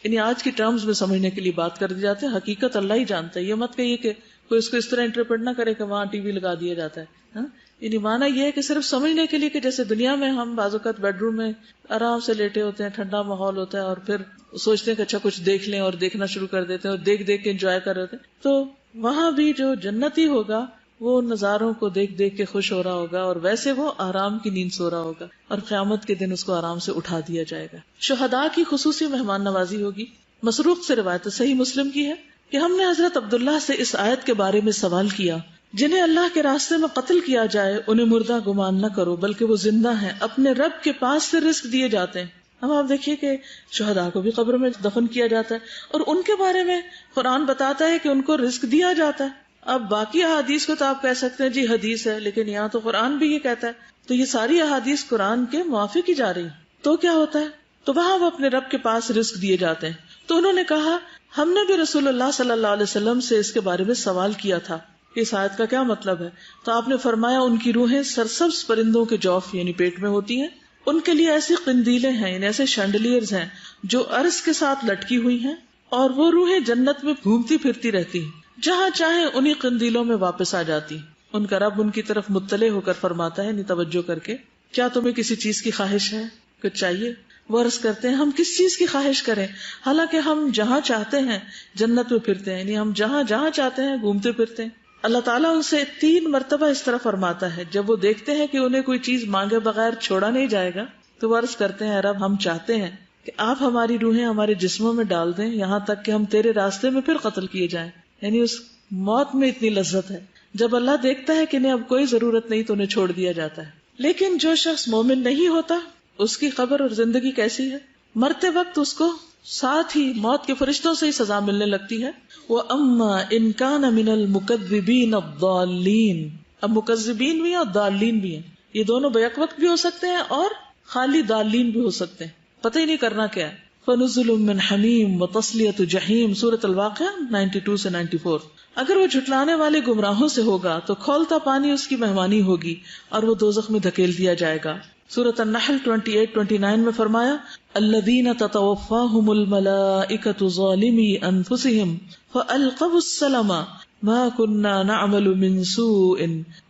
یعنی آج کی ٹرمز میں سمجھنے کے لیے بات کر دی جاتی ہے، حقیقت اللہ ہی جانتا ہے. یہ مت کہیے کہ کوئی اس کو اس طرح انٹرپریٹ نہ کرے کہ وہاں ٹی وی لگا دیا جاتا ہے. یعنی مانا یہ ہے کہ صرف سمجھنے کے لیے کہ جیسے دنیا میں ہم بعض اوقات بیڈ روم میں آرام سے لیٹے ہوتے ہیں، ٹھنڈا ماحول ہوتا ہے، اور پھر سوچتے ہیں کہ اچھا کچھ دیکھ لیں اور دیکھنا شروع کر دیتے ہیں اور دیکھ دیکھ کے انجوائے کر رہے ہیں. تو وہاں بھی جو جنتی ہوگا وہ نظاروں کو دیکھ دیکھ کے خوش ہو رہا ہوگا، اور ویسے وہ آرام کی نیند سو رہا ہوگا، اور قیامت کے دن اس کو آرام سے اٹھا دیا جائے گا. شہداء کی خصوصی مہمان نوازی ہوگی. مسروق سے روایت صحیح مسلم کی ہے کہ ہم نے حضرت عبداللہ سے اس آیت کے بارے میں سوال کیا، جنہیں اللہ کے راستے میں قتل کیا جائے انہیں مردہ گمان نہ کرو بلکہ وہ زندہ ہیں، اپنے رب کے پاس سے رزق دیے جاتے ہیں. ہم آپ دیکھیے کہ شہداء کو بھی قبر میں دفن کیا جاتا ہے، اور ان کے بارے میں قرآن بتاتا ہے کہ ان کو رزق دیا جاتا ہے. اب باقی احادیث کو تو آپ کہہ سکتے ہیں جی حدیث ہے، لیکن یہاں تو قرآن بھی یہ کہتا ہے، تو یہ ساری احادیث قرآن کے موافق ہی جا رہی ہیں. تو کیا ہوتا ہے؟ تو وہاں وہ اپنے رب کے پاس رزق دیے جاتے ہیں. تو انہوں نے کہا ہم نے بھی رسول اللہ صلی اللہ علیہ وسلم سے اس کے بارے میں سوال کیا تھا کہ اس آیت کا کیا مطلب ہے. تو آپ نے فرمایا ان کی روحیں سرسبز پرندوں کے جوف یعنی پیٹ میں ہوتی ہیں. ان کے لیے ایسی قندیلیں ہیں، یعنی ایسے شینڈلیئرز ہیں جو عرش کے ساتھ لٹکی ہوئی ہیں، اور وہ روحیں جنت میں گھومتی پھرتی رہتی ہیں، جہاں چاہیں انہی قندیلوں میں واپس آ جاتی. ان کا رب ان کی طرف مطلع ہو کر فرماتا ہے، یعنی توجہ کر کے، کیا تمہیں کسی چیز کی خواہش ہے، کچھ چاہیے؟ وہ عرض کرتے ہیں ہم کس چیز کی خواہش کریں، حالانکہ ہم جہاں چاہتے ہیں جنت میں پھرتے ہیں، یعنی ہم جہاں جہاں چاہتے ہیں گھومتے پھرتے ہیں. اللہ تعالیٰ ان سے 3 مرتبہ اس طرح فرماتا ہے. جب وہ دیکھتے ہیں کہ انہیں کوئی چیز مانگے بغیر چھوڑا نہیں جائے گا تو وہ عرض کرتے ہیں رب ہم چاہتے ہیں کہ آپ ہماری روحیں ہمارے جسموں میں ڈال دیں یہاں تک کہ ہم تیرے راستے میں پھر قتل کیے جائیں. یعنی اس موت میں اتنی لذت ہے. جب اللہ دیکھتا ہے کہ انہیں اب کوئی ضرورت نہیں تو انہیں چھوڑ دیا جاتا ہے. لیکن جو شخص مومن نہیں ہوتا اس کی قبر اور زندگی کیسی ہے؟ مرتے وقت اس کو ساتھ ہی موت کے فرشتوں سے ہی سزا ملنے لگتی ہے. وَأَمَّا إِن كَانَ مِنَ الْمُكَذِّبِينَ الضَّالِّينَ اب مکذبین بھی ہیں اور ضالین بھی ہیں، یہ دونوں بیک وقت بھی ہو سکتے ہیں اور خالی ضالین بھی ہو سکتے ہیں، پتہ ہی نہیں کرنا کیا ہے۔ فنزل من حمیم وتصلیۃ جحیم، سورۃ الواقعہ 92 سے 94۔ اگر وہ جھٹلانے والے گمراہوں سے ہوگا تو کھولتا پانی اس کی مہمانی ہوگی اور وہ دوزخ میں دھکیل دیا جائے گا۔ سورۃ النحل 28-29 میں فرمایا الذین تتوفاہم الملائکۃ ظالمی انفسہم فالقوا السلم ما كنا نعمل من سوء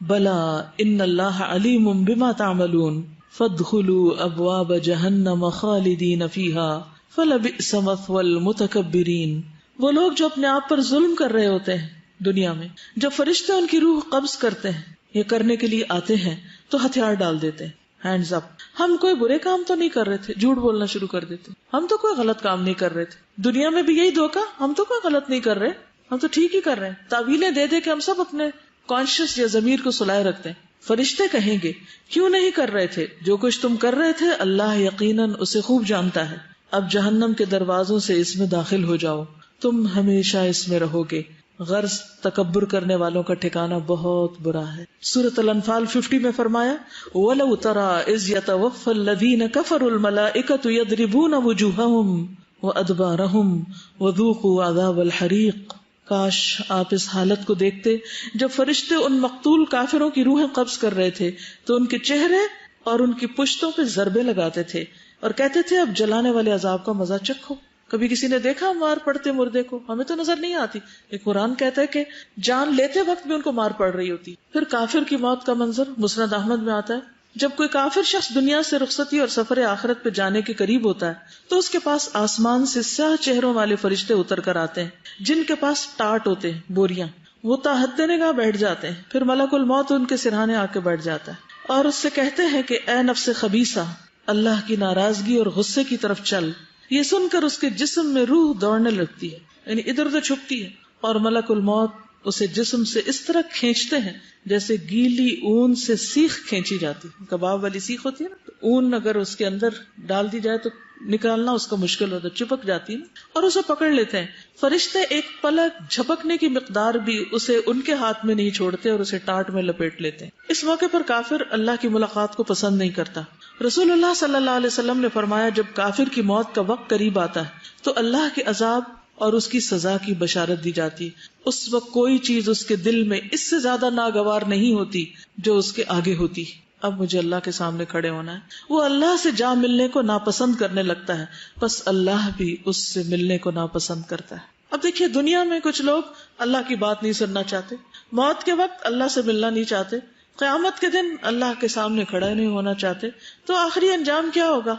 بلا ان اللہ علیم بما تعملون فادخلوا ابواب جہنم خالدین فیہا فلبئس مثوى المتکبرین۔ وہ لوگ جو اپنے آپ پر ظلم کر رہے ہوتے ہیں دنیا میں، جب فرشتے ان کی روح قبض کرتے ہیں یا کرنے کے لیے آتے ہیں تو ہتھیار ڈال دیتے ہیں، ہینڈز اپ، ہم کوئی برے کام تو نہیں کر رہے تھے، جھوٹ بولنا شروع کر دیتے، ہم تو کوئی غلط کام نہیں کر رہے تھے، دنیا میں بھی یہی دھوکہ، ہم تو کوئی غلط نہیں کر رہے، ہم تو ٹھیک ہی کر رہے ہیں، تعویلیں دے دے کے ہم سب اپنے کانشیس یا ضمیر کو سلائے رکھتے ہیں۔ فرشتے کہیں گے کیوں نہیں کر رہے تھے جو کچھ تم کر رہے تھے، اللہ یقیناً اسے خوب جانتا ہے، اب جہنم کے دروازوں سے اس میں داخل ہو جاؤ، تم ہمیشہ اس میں رہو گے، غرض تکبر کرنے والوں کا ٹھکانہ بہت برا ہے۔ سورۃ الانفال 50 میں فرمایا وَلَوْ تَرَىٰ إِذْ يَتَوَفَّى الَّذِينَ كَفَرُوا الْمَلَائِكَةُ يَضْرِبُونَ وُجُوهَهُمْ وَأَدْبَارَهُمْ وَذُوقُوا عَذَابَ الْحَرِيقِ۔ کاش آپ اس حالت کو دیکھتے جب فرشتے ان مقتول کافروں کی روحیں قبض کر رہے تھے تو ان کے چہرے اور ان کی پشتوں پہ ضربے لگاتے تھے اور کہتے تھے اب جلانے والے عذاب کا مزہ چکھو۔ کبھی کسی نے دیکھا مار پڑتے مردے کو؟ ہمیں تو نظر نہیں آتی، لیکن قرآن کہتا ہے کہ جان لیتے وقت بھی ان کو مار پڑ رہی ہوتی۔ پھر کافر کی موت کا منظر مسند احمد میں آتا ہے، جب کوئی کافر شخص دنیا سے رخصتی اور سفر آخرت پہ جانے کے قریب ہوتا ہے تو اس کے پاس آسمان سے سیاہ چہروں والے فرشتے اتر کر آتے ہیں جن کے پاس ٹاٹ ہوتے ہیں، بوریاں، وہ تحت نگاہ بیٹھ جاتے ہیں۔ پھر ملک الموت ان کے سرہانے آ کے بیٹھ جاتا ہے اور اس سے کہتے ہیں کہ اے نفس خبیثہ، اللہ کی ناراضگی اور غصے کی طرف چل۔ یہ سن کر اس کے جسم میں روح دوڑنے لگتی ہے، یعنی ادھر ادھر چھپتی ہے، اور ملک الموت اسے جسم سے اس طرح کھینچتے ہیں جیسے گیلی اون سے سیخ کھینچی جاتی، کباب والی سیخ ہوتی ہے نا، تو اون اگر اس کے اندر ڈال دی جائے تو نکالنا اس کا مشکل ہوتا ہے، چپک جاتی ہے نا، اور اسے پکڑ لیتے ہیں۔ فرشتے ایک پلک جھپکنے کی مقدار بھی اسے ان کے ہاتھ میں نہیں چھوڑتے اور اسے ٹاٹ میں لپیٹ لیتے ہیں۔ اس موقع پر کافر اللہ کی ملاقات کو پسند نہیں کرتا۔ رسول اللہ صلی اللہ علیہ وسلم نے فرمایا جب کافر کی موت کا وقت قریب آتا ہے تو اللہ کے عذاب اور اس کی سزا کی بشارت دی جاتی، اس وقت کوئی چیز اس کے دل میں اس سے زیادہ ناگوار نہیں ہوتی جو اس کے آگے ہوتی۔ اب مجھے اللہ کے سامنے کھڑے ہونا ہے، وہ اللہ سے جا ملنے کو ناپسند کرنے لگتا ہے، بس اللہ بھی اس سے ملنے کو ناپسند کرتا ہے۔ اب دیکھیے دنیا میں کچھ لوگ اللہ کی بات نہیں سننا چاہتے، موت کے وقت اللہ سے ملنا نہیں چاہتے، قیامت کے دن اللہ کے سامنے کھڑا نہیں ہونا چاہتے، تو آخری انجام کیا ہوگا؟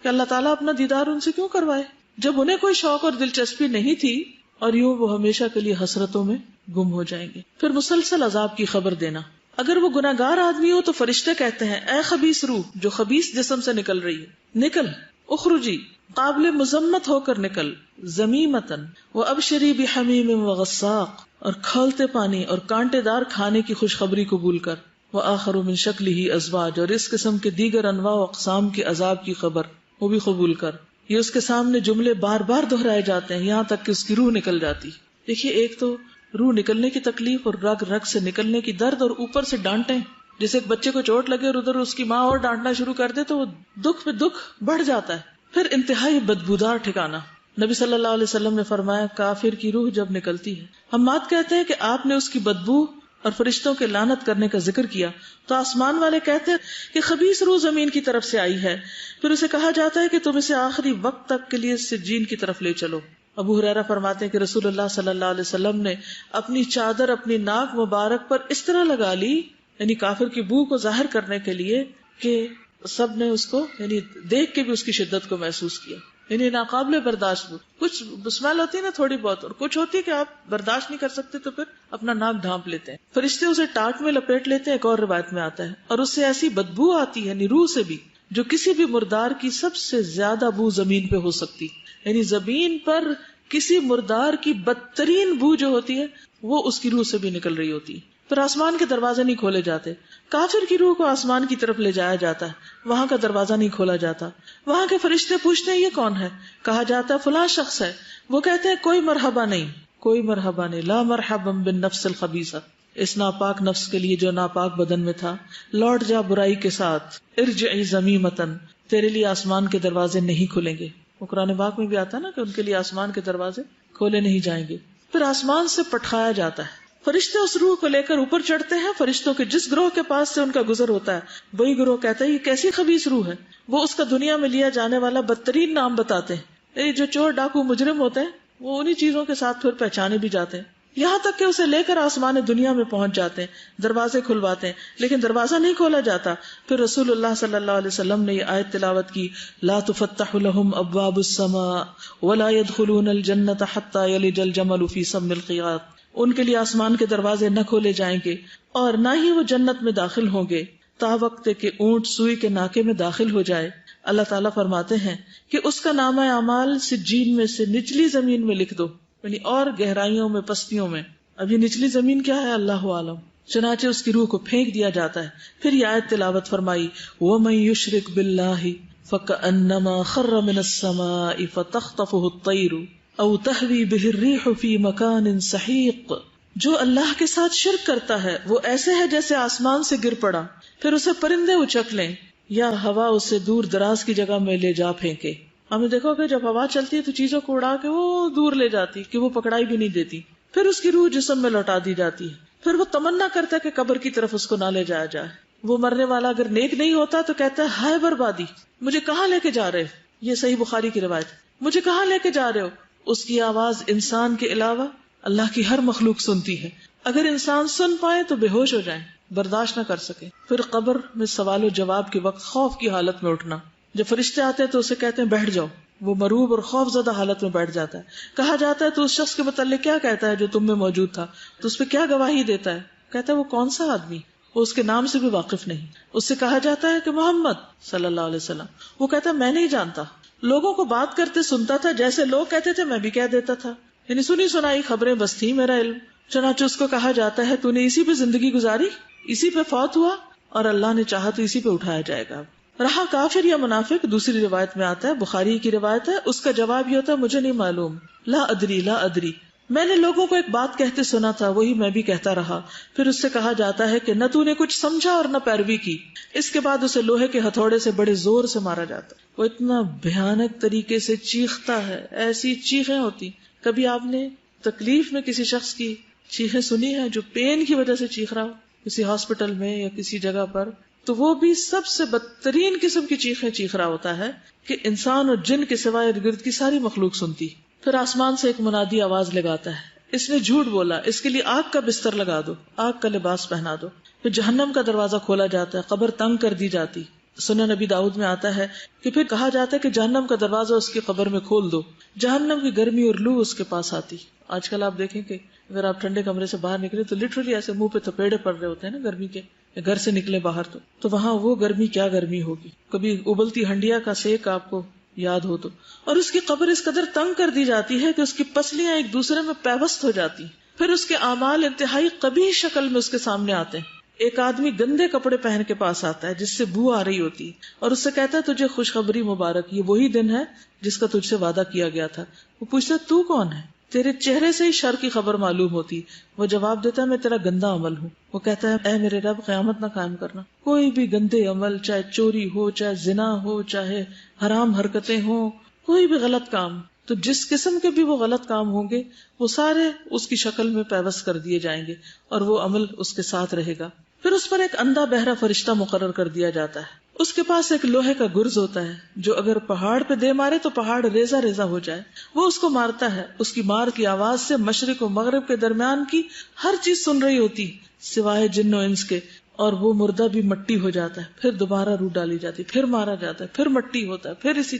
کہ اللہ تعالیٰ اپنا دیدار ان سے کیوں کروائے جب انہیں کوئی شوق اور دلچسپی نہیں تھی، اور یوں وہ ہمیشہ کے لیے حسرتوں میں گم ہو جائیں گے۔ پھر مسلسل عذاب کی خبر دینا، اگر وہ گناہگار آدمی ہو تو فرشتے کہتے ہیں اے خبیث روح جو خبیث جسم سے نکل رہی ہے، نکل، اخرجی، قابل مذمت ہو کر نکل، ذمیمتن وابشری بحمیم وغساق، اور کھولتے پانی اور کانٹے دار کھانے کی خوشخبری قبول کر، وآخر من شکلہ ازواج، اور اس قسم کے دیگر انواع و اقسام کے عذاب کی خبر وہ بھی قبول کر۔ یہ اس کے سامنے جملے بار بار دہرائے جاتے ہیں یہاں تک کہ اس کی روح نکل جاتی۔ دیکھیے ایک تو روح نکلنے کی تکلیف اور رگ رگ سے نکلنے کی درد، اور اوپر سے ڈانٹیں، جیسے ایک بچے کو چوٹ لگے اور ادھر اس کی ماں اور ڈانٹنا شروع کر دے تو وہ دکھ پہ دکھ بڑھ جاتا ہے۔ پھر انتہائی بدبودار ٹھکانہ، نبی صلی اللہ علیہ وسلم نے فرمایا کافر کی روح جب نکلتی ہے، حماد کہتے ہیں کہ آپ نے اس کی بدبو اور فرشتوں کے لعنت کرنے کا ذکر کیا تو آسمان والے کہتے ہیں کہ خبیث روح زمین کی طرف سے آئی ہے، پھر اسے کہا جاتا ہے کہ تم اسے آخری وقت تک کے لیے سجین کی طرف لے چلو۔ ابو ہریرہ فرماتے ہیں کہ رسول اللہ صلی اللہ علیہ وسلم نے اپنی چادر اپنی ناک مبارک پر اس طرح لگا لی، یعنی کافر کی بو کو ظاہر کرنے کے لیے، کہ سب نے اس کو یعنی دیکھ کے بھی اس کی شدت کو محسوس کیا، یعنی ناقابل برداشت بو۔ کچھ اسمیل ہوتی ہے نا تھوڑی بہت، اور کچھ ہوتی ہے کہ آپ برداشت نہیں کر سکتے تو پھر اپنا ناک ڈھانپ لیتے ہیں۔ فرشتے اسے ٹاٹ میں لپیٹ لیتے ہیں، ایک اور روایت میں آتا ہے، اور اس سے ایسی بدبو آتی ہے یعنی روح سے بھی جو کسی بھی مردار کی سب سے زیادہ بو زمین پہ ہو سکتی، یعنی زمین پر کسی مردار کی بدترین بو جو ہوتی ہے وہ اس کی روح سے بھی نکل رہی ہوتی ہے۔ پھر آسمان کے دروازے نہیں کھولے جاتے، کافر کی روح کو آسمان کی طرف لے جایا جاتا ہے، وہاں کا دروازہ نہیں کھولا جاتا، وہاں کے فرشتے پوچھتے ہیں یہ کون ہے؟ کہا جاتا ہے فلاں شخص ہے، وہ کہتے ہیں کوئی مرحبا نہیں، کوئی مرحبا نہیں، لا مرحبا بالنفس الخبیثہ، اس ناپاک نفس کے لیے جو ناپاک بدن میں تھا، لوٹ جا برائی کے ساتھ، ارجعی ذمیمتن، تیرے لیے آسمان کے دروازے نہیں کھلیں گے. وہ قرآن پاک میں بھی آتا ہے نا کہ ان کے لیے آسمان کے دروازے کھولے نہیں جائیں گے. پھر آسمان سے پٹخایا جاتا ہے، فرشتے اس روح کو لے کر اوپر چڑھتے ہیں. فرشتوں کے جس گروہ کے پاس سے ان کا گزر ہوتا ہے وہی گروہ کہتا ہے یہ کیسی خبیث روح ہے. وہ اس کا دنیا میں لیا جانے والا بدترین نام بتاتے ہیں. جو چور ڈاکو مجرم ہوتے ہیں وہ انہی چیزوں کے ساتھ پھر پہچانے بھی جاتے ہیں، یہاں تک کہ اسے لے کر آسمان دنیا میں پہنچ جاتے ہیں، دروازے کھلواتے ہیں، لیکن دروازہ نہیں کھولا جاتا. پھر رسول اللہ صلی اللہ علیہ وسلم نے یہ آیت تلاوت کی، لا تفتح لهم ابواب السماء ولا يدخلون الجنة حتى يلج الجمل في سم الخياط. ان کے لیے آسمان کے دروازے نہ کھولے جائیں گے اور نہ ہی وہ جنت میں داخل ہوں گے تا وقت کہ اونٹ سوئی کے ناکے میں داخل ہو جائے. اللہ تعالیٰ فرماتے ہیں کہ اس کا نامہ اعمال سجین میں سے نچلی زمین میں لکھ دو، یعنی اور گہرائیوں میں، پستیوں میں. اب یہ نچلی زمین کیا ہے اللہ عالم. چنانچہ اس کی روح کو پھینک دیا جاتا ہے. پھر یہ آیت تلاوت فرمائی، وَمَن يُشْرِكْ بِاللَّهِ فَكَأَنَّمَا خَرَّ مِنَ السَّمَاءِ فَتَخْطَفُهُ الطَّيْرُ أَوْ تَهْوِي بِهِ الرِّيحُ فِي مَكَانٍ سَحِيقٍ. جو اللہ کے ساتھ شرک کرتا ہے وہ ایسے ہے جیسے آسمان سے گر پڑا، پھر اسے پرندے اچک لیں یا ہوا اسے دور دراز کی جگہ میں لے جا پھینکے. ہمیں دیکھو کہ جب ہوا چلتی ہے تو چیزوں کو اڑا کے وہ دور لے جاتی کہ وہ پکڑائی بھی نہیں دیتی. پھر اس کی روح جسم میں لوٹا دی جاتی ہے. پھر وہ تمنا کرتا ہے کہ قبر کی طرف اس کو نہ لے جایا جائے. وہ مرنے والا اگر نیک نہیں ہوتا تو کہتا ہے ہائے بربادی، مجھے کہاں لے کے جا رہے ہو. یہ صحیح بخاری کی روایت، مجھے کہاں لے کے جا رہے ہو. اس کی آواز انسان کے علاوہ اللہ کی ہر مخلوق سنتی ہے. اگر انسان سن پائے تو بے ہوش ہو جائیں، برداشت نہ کر سکے. پھر قبر میں سوال و جواب کے وقت خوف کی حالت میں اٹھنا. جب فرشتے آتے ہیں تو اسے کہتے ہیں بیٹھ جاؤ. وہ مروب اور خوف زدہ حالت میں بیٹھ جاتا ہے. کہا جاتا ہے تو اس شخص کے متعلق کیا کہتا ہے جو تم میں موجود تھا؟ تو اس پہ کیا گواہی دیتا ہے؟ کہتا ہے وہ کون سا آدمی، وہ اس کے نام سے بھی واقف نہیں. اس سے کہا جاتا ہے کہ محمد صلی اللہ علیہ وسلم. وہ کہتا ہے میں نہیں جانتا. لوگوں کو بات کرتے سنتا تھا، جیسے لوگ کہتے تھے میں بھی کہہ دیتا تھا، یعنی سنی سنائی خبریں بس تھی میرا علم. چنانچہ اس کو کہا جاتا ہے تو نے اسی پہ زندگی گزاری، اسی پہ فوت ہوا، اور اللہ نے چاہا تو اسی پہ اٹھایا جائے گا. رہا کافر یا منافق، دوسری روایت میں آتا ہے، بخاری کی روایت ہے، اس کا جواب یہ ہوتا ہے مجھے نہیں معلوم، لا ادری لا ادری. میں نے لوگوں کو ایک بات کہتے سنا تھا، وہی میں بھی کہتا رہا. پھر اس سے کہا جاتا ہے کہ نہ تو نے کچھ سمجھا اور نہ پیروی کی. اس کے بعد اسے لوہے کے ہتھوڑے سے بڑے زور سے مارا جاتا. وہ اتنا بھیانک طریقے سے چیختا ہے، ایسی چیخیں ہوتی. کبھی آپ نے تکلیف میں کسی شخص کی چیخیں سنی ہے جو پین کی وجہ سے چیخ رہا ہو کسی ہاسپٹل میں یا کسی جگہ پر؟ تو وہ بھی سب سے بدترین قسم کی چیخیں چیخ رہا ہوتا ہے کہ انسان اور جن کے سوائے ارد گرد کی ساری مخلوق سنتی. پھر آسمان سے ایک منادی آواز لگاتا ہے، اس نے جھوٹ بولا، اس کے لیے آگ کا بستر لگا دو، آگ کا لباس پہنا دو. پھر جہنم کا دروازہ کھولا جاتا ہے، قبر تنگ کر دی جاتی. سنن نبی داؤد میں آتا ہے کہ پھر کہا جاتا ہے کہ جہنم کا دروازہ اس کی قبر میں کھول دو. جہنم کی گرمی اور لو اس کے پاس آتی. آج کل آپ دیکھیں کہ اگر آپ ٹھنڈے کمرے سے باہر نکلے تو لٹرلی ایسے منہ پہ تھپیڑے پڑ رہے ہوتے ہیں نا گرمی کے. گھر سے نکلے باہر تو وہاں وہ گرمی کیا گرمی ہوگی. کبھی ابلتی ہنڈیا کا سیک آپ کو یاد ہو تو. اور اس کی قبر اس قدر تنگ کر دی جاتی ہے کہ اس کی پسلیاں ایک دوسرے میں پیوست ہو جاتی. پھر اس کے اعمال انتہائی قبیح شکل میں اس کے سامنے آتے ہیں. ایک آدمی گندے کپڑے پہن کے پاس آتا ہے جس سے بو آ رہی ہوتی اور اس سے کہتا ہے تجھے خوشخبری مبارک، یہ وہی دن ہے جس کا تجھ سے وعدہ کیا گیا تھا. وہ پوچھتا تو کون ہے؟ تیرے چہرے سے ہی شر کی خبر معلوم ہوتی. وہ جواب دیتا ہے میں تیرا گندا عمل ہوں. وہ کہتا ہے اے میرے رب قیامت نہ قائم کرنا. کوئی بھی گندے عمل، چاہے چوری ہو، چاہے زنا ہو، چاہے حرام حرکتیں ہوں، کوئی بھی غلط کام، تو جس قسم کے بھی وہ غلط کام ہوں گے وہ سارے اس کی شکل میں پیوست کر دیے جائیں گے اور وہ عمل اس کے ساتھ رہے گا. پھر اس پر ایک اندھا بہرا فرشتہ مقرر کر دیا جاتا ہے. اس کے پاس ایک لوہے کا گرز ہوتا ہے جو اگر پہاڑ پہ دے مارے تو پہاڑ ریزہ ریزہ ہو جائے. وہ اس کو مارتا ہے. اس کی مار کی آواز سے مشرق و مغرب کے درمیان کی ہر چیز سن رہی ہوتی سوائے جن و انس کے، اور وہ مردہ بھی مٹی ہو جاتا ہے. پھر دوبارہ روح ڈالی جاتی، پھر مارا جاتا ہے، پھر مٹی ہوتا ہے، پھر اسی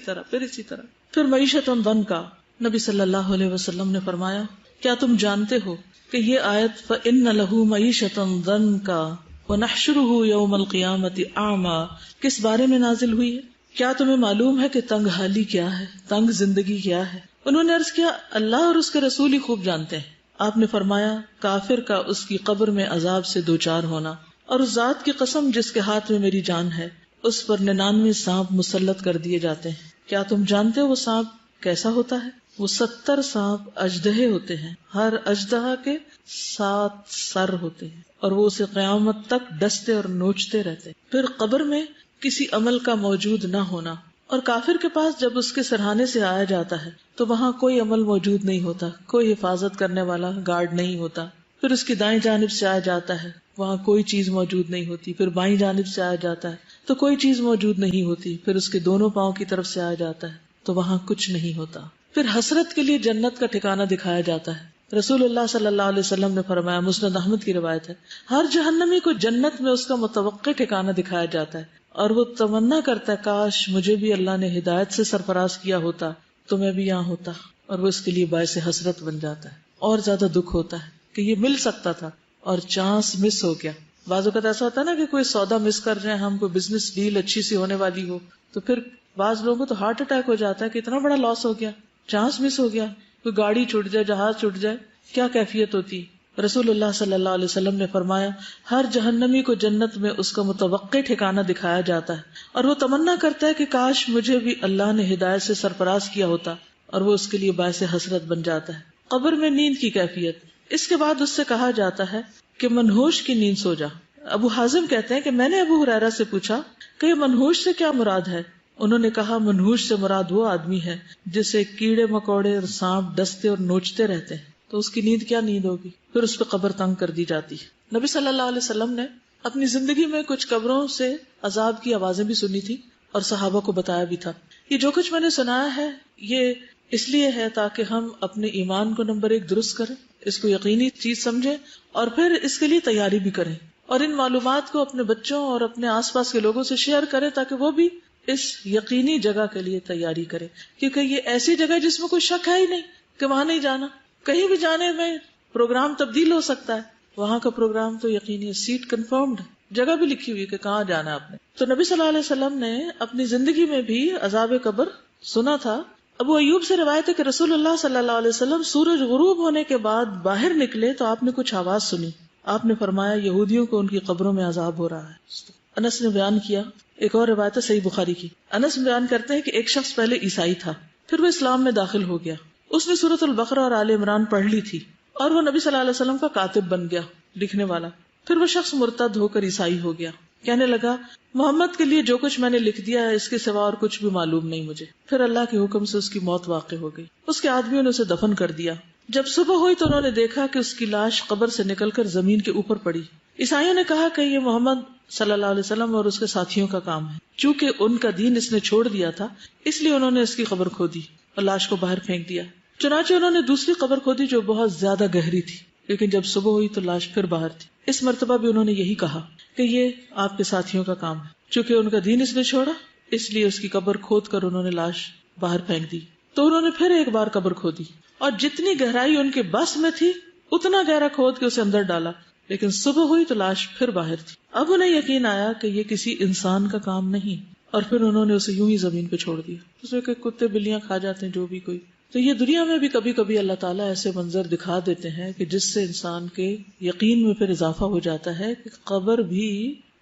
طرح. پھر معیشت ضنکا. نبی صلی اللہ علیہ وسلم نے فرمایا کیا تم جانتے ہو کہ یہ آیت فَإِنَّ لَهُ مَعِيشَةً ضَنْكَ وَنَحْشُرُهُ يَوْمَ الْقِيَامَةِ أَعْمَى کس بارے میں نازل ہوئی ہے؟ کیا تمہیں معلوم ہے کہ تنگ حالی کیا ہے، تنگ زندگی کیا ہے؟ انہوں نے عرض کیا اللہ اور اس کے رسول ہی خوب جانتے ہیں. آپ نے فرمایا کافر کا اس کی قبر میں عذاب سے دوچار ہونا، اور اس ذات کی قسم جس کے ہاتھ میں میری جان ہے اس پر 99 سانپ مسلط کر دیے جاتے ہیں. کیا تم جانتے ہو وہ سانپ کیسا ہوتا ہے؟ وہ 70 سانپ اژدہے ہوتے ہیں، ہر اژدہا کے 7 سر ہوتے ہیں، اور وہ اسے قیامت تک ڈستے اور نوچتے رہتے ہیں۔ پھر قبر میں کسی عمل کا موجود نہ ہونا، اور کافر کے پاس جب اس کے سرہانے سے آیا جاتا ہے تو وہاں کوئی عمل موجود نہیں ہوتا، کوئی حفاظت کرنے والا گارڈ نہیں ہوتا۔ پھر اس کی دائیں جانب سے آیا جاتا ہے، وہاں کوئی چیز موجود نہیں ہوتی۔ پھر بائیں جانب سے آیا جاتا ہے تو کوئی چیز موجود نہیں ہوتی۔ پھر اس کے دونوں پاؤں کی طرف سے آیا جاتا ہے تو وہاں کچھ نہیں ہوتا۔ پھر حسرت کے لیے جنت کا ٹھکانہ دکھایا جاتا ہے۔ رسول اللہ صلی اللہ علیہ وسلم نے فرمایا، مسند احمد کی روایت ہے، ہر جہنمی کو جنت میں اس کا متوقع ٹھکانہ دکھایا جاتا ہے، اور وہ تمنا کرتا ہے کاش مجھے بھی اللہ نے ہدایت سے سرفراز کیا ہوتا تو میں بھی یہاں ہوتا، اور وہ اس کے لیے باعث حسرت بن جاتا ہے۔ اور زیادہ دکھ ہوتا ہے کہ یہ مل سکتا تھا اور چانس مس ہو گیا۔ بعض اوقات ایسا ہوتا ہے نا کہ کوئی سودا مس کر جائیں ہم، کوئی بزنس ڈیل اچھی سی ہونے والی ہو، تو پھر بعض لوگوں کو تو ہارٹ اٹیک ہو جاتا ہے کہ اتنا بڑا لاس ہو گیا، چانس مس ہو گیا، کوئی گاڑی چھوٹ جائے، جہاز چھوٹ جائے، کیا کیفیت ہوتی۔ رسول اللہ صلی اللہ علیہ وسلم نے فرمایا، ہر جہنمی کو جنت میں اس کا متوقع ٹھکانہ دکھایا جاتا ہے، اور وہ تمنا کرتا ہے کہ کاش مجھے بھی اللہ نے ہدایت سے سرفراز کیا ہوتا، اور وہ اس کے لیے باعث حسرت بن جاتا ہے۔ قبر میں نیند کی کیفیت، اس کے بعد اس سے کہا جاتا ہے کہ منحوش کی نیند سو جا۔ ابو حازم کہتے ہیں کہ میں نے ابو ہریرہ سے پوچھا کہ یہ منحوش سے کیا مراد ہے؟ انہوں نے کہا، منحوش سے مراد وہ آدمی ہے جسے کیڑے مکوڑے اور سانپ ڈستے اور نوچتے رہتے ہیں، تو اس کی نیند کیا نیند ہوگی؟ پھر اس پہ قبر تنگ کر دی جاتی ہے۔ نبی صلی اللہ علیہ وسلم نے اپنی زندگی میں کچھ قبروں سے عذاب کی آوازیں بھی سنی تھی اور صحابہ کو بتایا بھی تھا۔ یہ جو کچھ میں نے سنایا ہے یہ اس لیے ہے تاکہ ہم اپنے ایمان کو نمبر 1 درست کریں، اس کو یقینی چیز سمجھیں، اور پھر اس کے لیے تیاری بھی کریں، اور ان معلومات کو اپنے بچوں اور اپنے آس پاس کے لوگوں سے شیئر کریں تاکہ وہ بھی اس یقینی جگہ کے لیے تیاری کریں، کیونکہ یہ ایسی جگہ جس میں کوئی شک ہے ہی نہیں کہ وہاں نہیں جانا۔ کہیں بھی جانے میں پروگرام تبدیل ہو سکتا ہے، وہاں کا پروگرام تو یقینی سیٹ کنفرمڈ ہے، جگہ بھی لکھی ہوئی کہ کہاں جانا ہے آپ نے۔ تو نبی صلی اللہ علیہ وسلم نے اپنی زندگی میں بھی عذاب قبر سنا تھا۔ ابو ایوب سے روایت ہے کہ رسول اللہ صلی اللہ علیہ وسلم سورج غروب ہونے کے بعد باہر نکلے تو آپ نے کچھ آواز سنی۔ آپ نے فرمایا، یہودیوں کو ان کی قبروں میں عذاب ہو رہا ہے۔ انس نے بیان کیا، ایک اور روایت ہے صحیح بخاری کی، انس بیان کرتے ہیں کہ ایک شخص پہلے عیسائی تھا، پھر وہ اسلام میں داخل ہو گیا، اس نے سورۃ البقرہ اور آل عمران پڑھ لی تھی، اور وہ نبی صلی اللہ علیہ وسلم کا کاتب بن گیا، لکھنے والا۔ پھر وہ شخص مرتد ہو کر عیسائی ہو گیا، کہنے لگا، محمد کے لیے جو کچھ میں نے لکھ دیا ہے اس کے سوا اور کچھ بھی معلوم نہیں مجھے۔ پھر اللہ کے حکم سے اس کی موت واقع ہو گئی، اس کے آدمیوں نے اسے دفن کر دیا۔ جب صبح ہوئی تو انہوں نے دیکھا کہ اس کی لاش قبر سے نکل کر زمین کے اوپر پڑی۔ عیسائیوں نے کہا کہ یہ محمد صلی اللہ علیہ وسلم اور اس کے ساتھیوں کا کام ہے، چونکہ ان کا دین اس نے چھوڑ دیا تھا اس لیے انہوں نے اس کی قبر کھودی اور لاش کو باہر پھینک دیا۔ چنانچہ انہوں نے دوسری قبر کھودی جو بہت زیادہ گہری تھی، لیکن جب صبح ہوئی تو لاش پھر باہر تھی۔ اس مرتبہ بھی انہوں نے یہی کہا کہ یہ آپ کے ساتھیوں کا کام ہے، چونکہ ان کا دین اس نے چھوڑا اس لیے اس کی قبر کھود کر انہوں نے لاش باہر پھینک دی۔ تو انہوں نے پھر ایک بار قبر کھودی اور جتنی گہرائی ان کے بس میں تھی اتنا گہرا کھود کے اسے اندر ڈالا، لیکن صبح ہوئی تو لاش پھر باہر تھی۔ اب انہیں یقین آیا کہ یہ کسی انسان کا کام نہیں، اور پھر انہوں نے اسے یوں ہی زمین پہ چھوڑ دیا، اس میں کہ کتے بلیاں کھا جاتے ہیں جو بھی کوئی۔ تو یہ دنیا میں بھی کبھی کبھی اللہ تعالیٰ ایسے منظر دکھا دیتے ہیں کہ جس سے انسان کے یقین میں پھر اضافہ ہو جاتا ہے کہ قبر بھی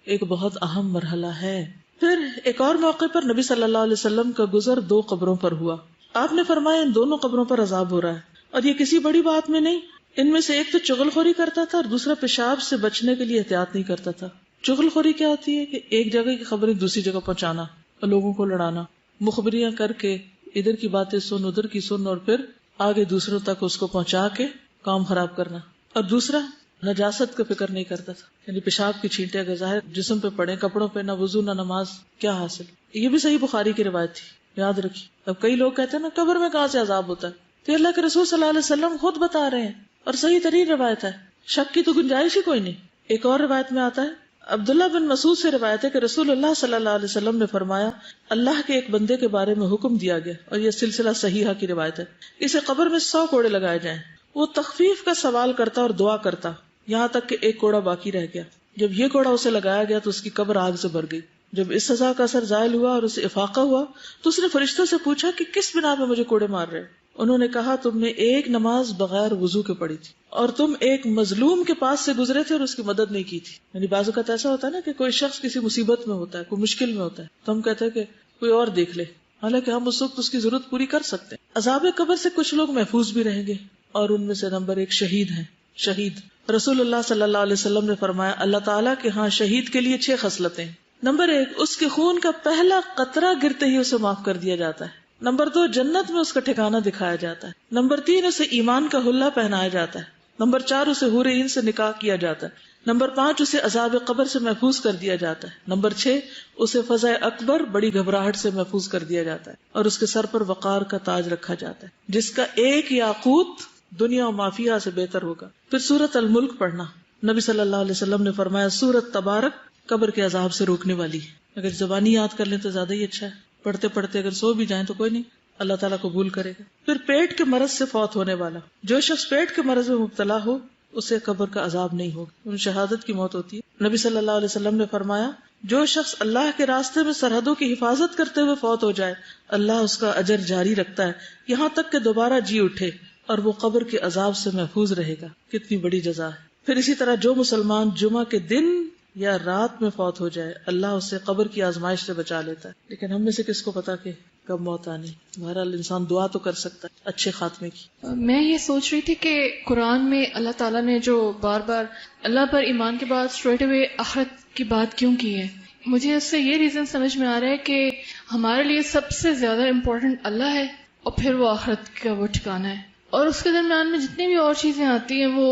ایک بہت اہم مرحلہ ہے۔ پھر ایک اور موقع پر نبی صلی اللہ علیہ وسلم کا گزر 2 قبروں پر ہوا۔ آپ نے فرمایا ان دونوں قبروں پر عذاب ہو رہا ہے، اور یہ کسی بڑی بات میں نہیں۔ ان میں سے ایک تو چغل خوری کرتا تھا اور دوسرا پیشاب سے بچنے کے لیے احتیاط نہیں کرتا تھا۔ چغل خوری کیا ہوتی ہے کہ ایک جگہ کی خبریں دوسری جگہ پہنچانا اور لوگوں کو لڑانا، مخبریاں کر کے ادھر کی باتیں سن ادھر کی سن اور پھر آگے دوسروں تک اس کو پہنچا کے کام خراب کرنا۔ اور دوسرا نجاست کا فکر نہیں کرتا تھا، یعنی پیشاب کی چھینٹیں اگر ظاہر جسم پہ پڑے، کپڑوں پہ، نہ وضو نہ نماز، کیا حاصل۔ یہ بھی صحیح بخاری کی روایت تھی، یاد رکھیے۔ اب کئی لوگ کہتے ہیں نا قبر میں کہاں سے عذاب ہوتا ہے، تو اللہ کے رسول صلی اللہ علیہ وسلم خود بتا رہے ہیں، اور صحیح ترین روایت ہے، شک کی تو گنجائش ہی کوئی نہیں۔ ایک اور روایت میں آتا ہے، عبداللہ بن مسعود سے روایت ہے کہ رسول اللہ صلی اللہ علیہ وسلم نے فرمایا، اللہ کے ایک بندے کے بارے میں حکم دیا گیا، اور یہ سلسلہ صحیحہ کی روایت ہے، اسے قبر میں 100 کوڑے لگائے جائیں، وہ تخفیف کا سوال کرتا اور دعا کرتا یہاں تک کہ ایک کوڑا باقی رہ گیا۔ جب یہ کوڑا اسے لگایا گیا تو اس کی قبر آگ سے بھر گئی۔ جب اس سزا کا اثر زائل ہوا اور اسے افاقہ ہوا تو اس نے فرشتوں سے پوچھا کہ کس بنا پہ مجھے کوڑے مار رہے؟ انہوں نے کہا، تم نے ایک نماز بغیر وضو کے پڑھی تھی، اور تم ایک مظلوم کے پاس سے گزرے تھے اور اس کی مدد نہیں کی تھی۔ یعنی بعض اوقات ایسا ہوتا ہے نا کہ کوئی شخص کسی مصیبت میں ہوتا ہے، کوئی مشکل میں ہوتا ہے، تو ہم کہتے ہیں کہ کوئی اور دیکھ لے، حالانکہ ہم اس وقت اس کی ضرورت پوری کر سکتے ہیں۔ عذاب قبر سے کچھ لوگ محفوظ بھی رہیں گے، اور ان میں سے نمبر 1 شہید ہیں. شہید رسول اللہ صلی اللہ علیہ وسلم نے فرمایا اللہ تعالیٰ کے ہاں شہید کے لیے 6 خصلتیں. نمبر 1 اس کے خون کا پہلا قطرہ گرتے ہی اسے معاف کر دیا جاتا ہے. نمبر 2 جنت میں اس کا ٹھکانہ دکھایا جاتا ہے. نمبر 3 اسے ایمان کا حلہ پہنایا جاتا ہے. نمبر 4 اسے حور عین سے نکاح کیا جاتا ہے. نمبر 5 اسے عذاب قبر سے محفوظ کر دیا جاتا ہے. نمبر 6 اسے فزع اکبر بڑی گھبراہٹ سے محفوظ کر دیا جاتا ہے اور اس کے سر پر وقار کا تاج رکھا جاتا ہے جس کا ایک یاقوت دنیا و مافیہ سے بہتر ہوگا. پھر سورۃ الملک پڑھنا. نبی صلی اللہ علیہ وسلم نے فرمایا سورۃ تبارک قبر کے عذاب سے روکنے والی ہے. اگر زبانی یاد کر لیں تو زیادہ ہی اچھا ہے، پڑھتے پڑھتے اگر سو بھی جائیں تو کوئی نہیں، اللہ تعالیٰ قبول کرے گا. پھر پیٹ کے مرض سے فوت ہونے والا، جو شخص پیٹ کے مرض میں مبتلا ہو اسے قبر کا عذاب نہیں ہوگا، ان شہادت کی موت ہوتی ہے. نبی صلی اللہ علیہ وسلم نے فرمایا جو شخص اللہ کے راستے میں سرحدوں کی حفاظت کرتے ہوئے فوت ہو جائے اللہ اس کا اجر جاری رکھتا ہے یہاں تک کہ دوبارہ جی اٹھے اور وہ قبر کے عذاب سے محفوظ رہے گا. کتنی بڑی جزا ہے. پھر اسی طرح جو مسلمان جمعہ کے دن یا رات میں فوت ہو جائے اللہ اسے قبر کی آزمائش سے بچا لیتا ہے. لیکن ہم میں سے کس کو پتا کہ کب موت آنی. بہرحال انسان دعا تو کر سکتا ہے اچھے خاتمے کی. میں یہ سوچ رہی تھی کہ قرآن میں اللہ تعالیٰ نے جو بار بار اللہ پر ایمان کے بعد اسٹریٹ اوے آخرت کی بات کیوں کی ہے، مجھے اس سے یہ ریزن سمجھ میں آ رہا ہے کہ ہمارے لیے سب سے زیادہ امپورٹنٹ اللہ ہے اور پھر وہ آخرت کا وہ ٹھکانہ ہے، اور اس کے درمیان میں جتنی بھی اور چیزیں آتی ہیں وہ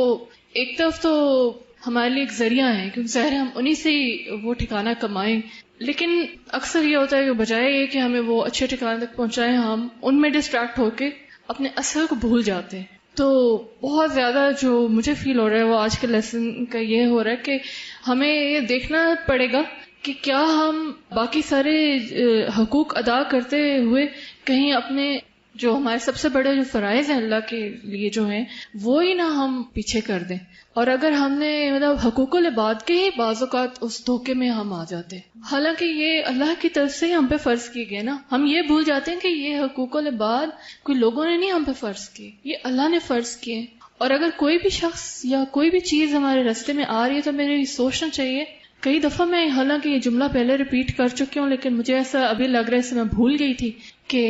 ایک طرف تو ہمارے لیے ایک ذریعہ ہے کیونکہ ظاہر ہم انہی سے ہی وہ ٹھکانہ کمائیں، لیکن اکثر یہ ہوتا ہے کہ بجائے یہ کہ ہمیں وہ اچھے ٹھکانے تک پہنچائیں ہم ان میں ڈسٹریکٹ ہو کے اپنے اصل کو بھول جاتے ہیں. تو بہت زیادہ جو مجھے فیل ہو رہا ہے وہ آج کے لیسن کا یہ ہو رہا ہے کہ ہمیں یہ دیکھنا پڑے گا کہ کیا ہم باقی سارے حقوق ادا کرتے ہوئے کہیں اپنے جو ہمارے سب سے بڑے جو فرائض ہیں اللہ کے لیے جو ہیں وہ ہی نہ ہم پیچھے کر دیں. اور اگر ہم نے مطلب حقوق العباد کے ہی بعض اوقات اس دھوکے میں ہم آ جاتے ہیں، حالانکہ یہ اللہ کی طرف سے ہی ہم پہ فرض کیے گئے نا. ہم یہ بھول جاتے ہیں کہ یہ حقوق العباد کوئی لوگوں نے نہیں ہم پہ فرض کیے، یہ اللہ نے فرض کیے. اور اگر کوئی بھی شخص یا کوئی بھی چیز ہمارے راستے میں آ رہی ہے تو میرے سوچنا چاہیے. کئی دفعہ میں حالانکہ یہ جملہ پہلے ریپیٹ کر چکی ہوں لیکن مجھے ایسا ابھی لگ رہا ہے اسے میں بھول گئی تھی کہ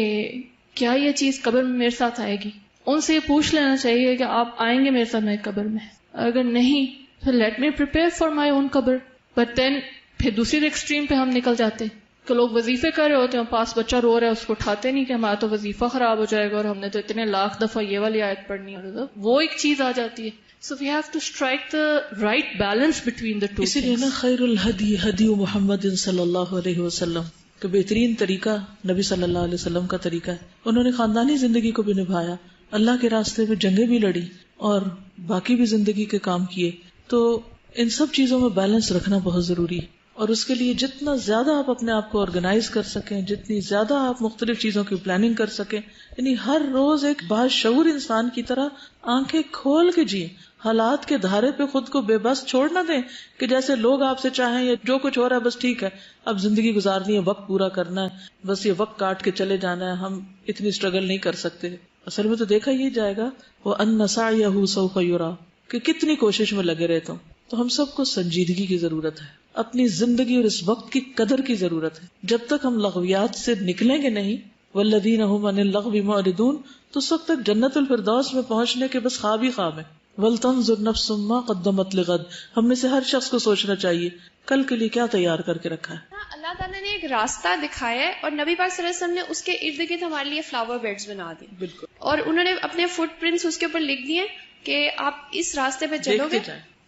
کیا یہ چیز قبر میں میرے ساتھ آئے گی. ان سے یہ پوچھ لینا چاہیے کہ آپ آئیں گے میرے ساتھ میری قبر میں، اگر نہیں تو let me prepare for my own قبر. بٹ دین پھر دوسری ایکسٹریم پہ ہم نکل جاتے ہیں کہ لوگ وظیفے کر رہے ہوتے ہیں، پاس بچہ رو رہا ہے اس کو اٹھاتے نہیں کہ ہمارا تو وظیفہ خراب ہو جائے گا اور ہم نے تو اتنے لاکھ دفعہ یہ والی آیت پڑھنی ہے، وہ ایک چیز آ جاتی ہے. So we have to strike the right balance between the two. اسی لیے نا خیر الہدی ہدی محمد صلی اللہ علیہ وسلم کہ بہترین طریقہ نبی صلی اللہ علیہ وسلم کا طریقہ ہے. انہوں نے خاندانی زندگی کو بھی نبھایا، اللہ کے راستے میں جنگیں بھی لڑی اور باقی بھی زندگی کے کام کیے. تو ان سب چیزوں میں بیلنس رکھنا بہت ضروری ہے، اور اس کے لیے جتنا زیادہ آپ اپنے آپ کو آرگنائز کر سکیں، جتنی زیادہ آپ مختلف چیزوں کی پلاننگ کر سکیں، یعنی ہر روز ایک باشعور انسان کی طرح آنکھیں کھول کے جئیں، حالات کے دھارے پہ خود کو بے بس چھوڑ نہ دیں کہ جیسے لوگ آپ سے چاہیں یا جو کچھ ہو رہا ہے بس ٹھیک ہے اب زندگی گزارنی ہے، وقت پورا کرنا ہے، بس یہ وقت کاٹ کے چلے جانا ہے، ہم اتنی اسٹرگل نہیں کر سکتے. اصل میں تو دیکھا یہ جائے گا وَأَنَّ سَعْيَهُ سَوْفَ يُرَىٰ کہ کتنی کوشش میں لگے رہتا ہوں. تو ہم سب کو سنجیدگی کی ضرورت ہے، اپنی زندگی اور اس وقت کی قدر کی ضرورت ہے. جب تک ہم لغویات سے نکلیں گے نہیں وَالَّذِينَ هُمْ عَنِ اللَّغْوِ مُعْرِضُونَ تو اس وقت تک جنت الفردوس میں پہنچنے کے بس خواب ہی خواب ہے. وَلْتَنظُرْ نَفْسٌ مَّا قَدَّمَتْ لِغَدٍ ہم میں سے ہر شخص کو سوچنا چاہیے کل کے لیے کیا تیار کر کے رکھا ہے. اللہ تعالیٰ نے ایک راستہ دکھایا ہے اور نبی پاک صلی اللہ علیہ وسلم نے اس کے ارد گرد ہمارے لیے فلاور بیڈز بنا دیے. بالکل. اور انہوں نے اپنے فٹ پرنٹس اس کے اوپر لکھ دیے کہ آپ اس راستے پہ چلو گے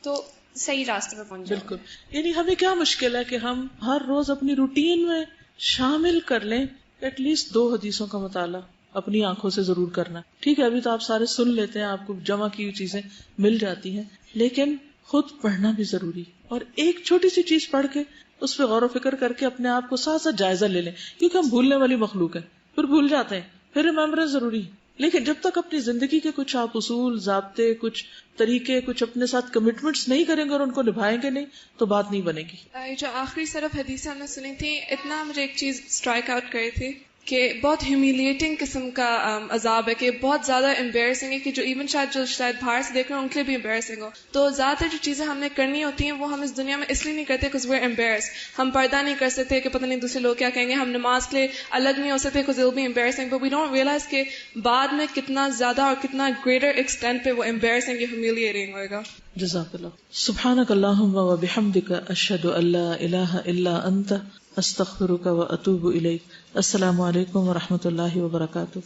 تو صحیح راستے پہ پہنچ جاؤ. بالکل. یعنی ہمیں کیا مشکل ہے کہ ہم ہر روز اپنی روٹین میں شامل کر لیں ایٹ لیسٹ 2 حدیثوں کا مطالعہ اپنی آنکھوں سے ضرور کرنا. ٹھیک ہے ابھی تو آپ سارے سن لیتے ہیں، آپ کو جمع کی ہوئی چیزیں مل جاتی ہیں، لیکن خود پڑھنا بھی ضروری. اور ایک چھوٹی سی چیز پڑھ کے اس پہ غور و فکر کر کے اپنے آپ کو ساتھ ساتھ جائزہ لے لیں، کیونکہ ہم بھولنے والی مخلوق ہیں، پھر بھول جاتے ہیں، پھر ریممبرنس ضروری. لیکن جب تک اپنی زندگی کے کچھ آپ اصول، ضابطے، کچھ طریقے، کچھ اپنے ساتھ کمٹمنٹس نہیں کریں گے اور ان کو نبھائیں گے نہیں تو بات نہیں بنے گی. جو آخری صرف حدیث ہم نے سنی تھی اتنا مجھے ایک چیز اسٹرائک آؤٹ کری تھی کہ بہت ہیومیلیٹنگ قسم کا عذاب ہے، کہ بہت زیادہ امبیرسنگ ہے، کہ جو ایون جو شاید باہر سے دیکھ رہے ہیں ان کے لیے بھی امبیرسنگ ہو. تو زیادہ تر جو چیزیں ہم نے کرنی ہوتی ہیں وہ ہم اس دنیا میں اس لیے نہیں کرتے because we're embarrassed. ہم پردہ نہیں کر سکتے کہ پتہ نہیں دوسرے لوگ کیا کہیں گے، ہم نماز کے لیے الگ نہیں ہو سکتے because it'll be embarrassing, but we don't realize کہ بعد میں کتنا زیادہ اور کتنا greater extent پہ وہ embarrassing یا humiliating ہوئے گا. جزاک اللہ. سبحانک اللہم و بحمدک اشہد ان لا الہ الا انت استغفرک و اتوب الیک. السلام علیکم و رحمۃ اللہ وبرکاتہ.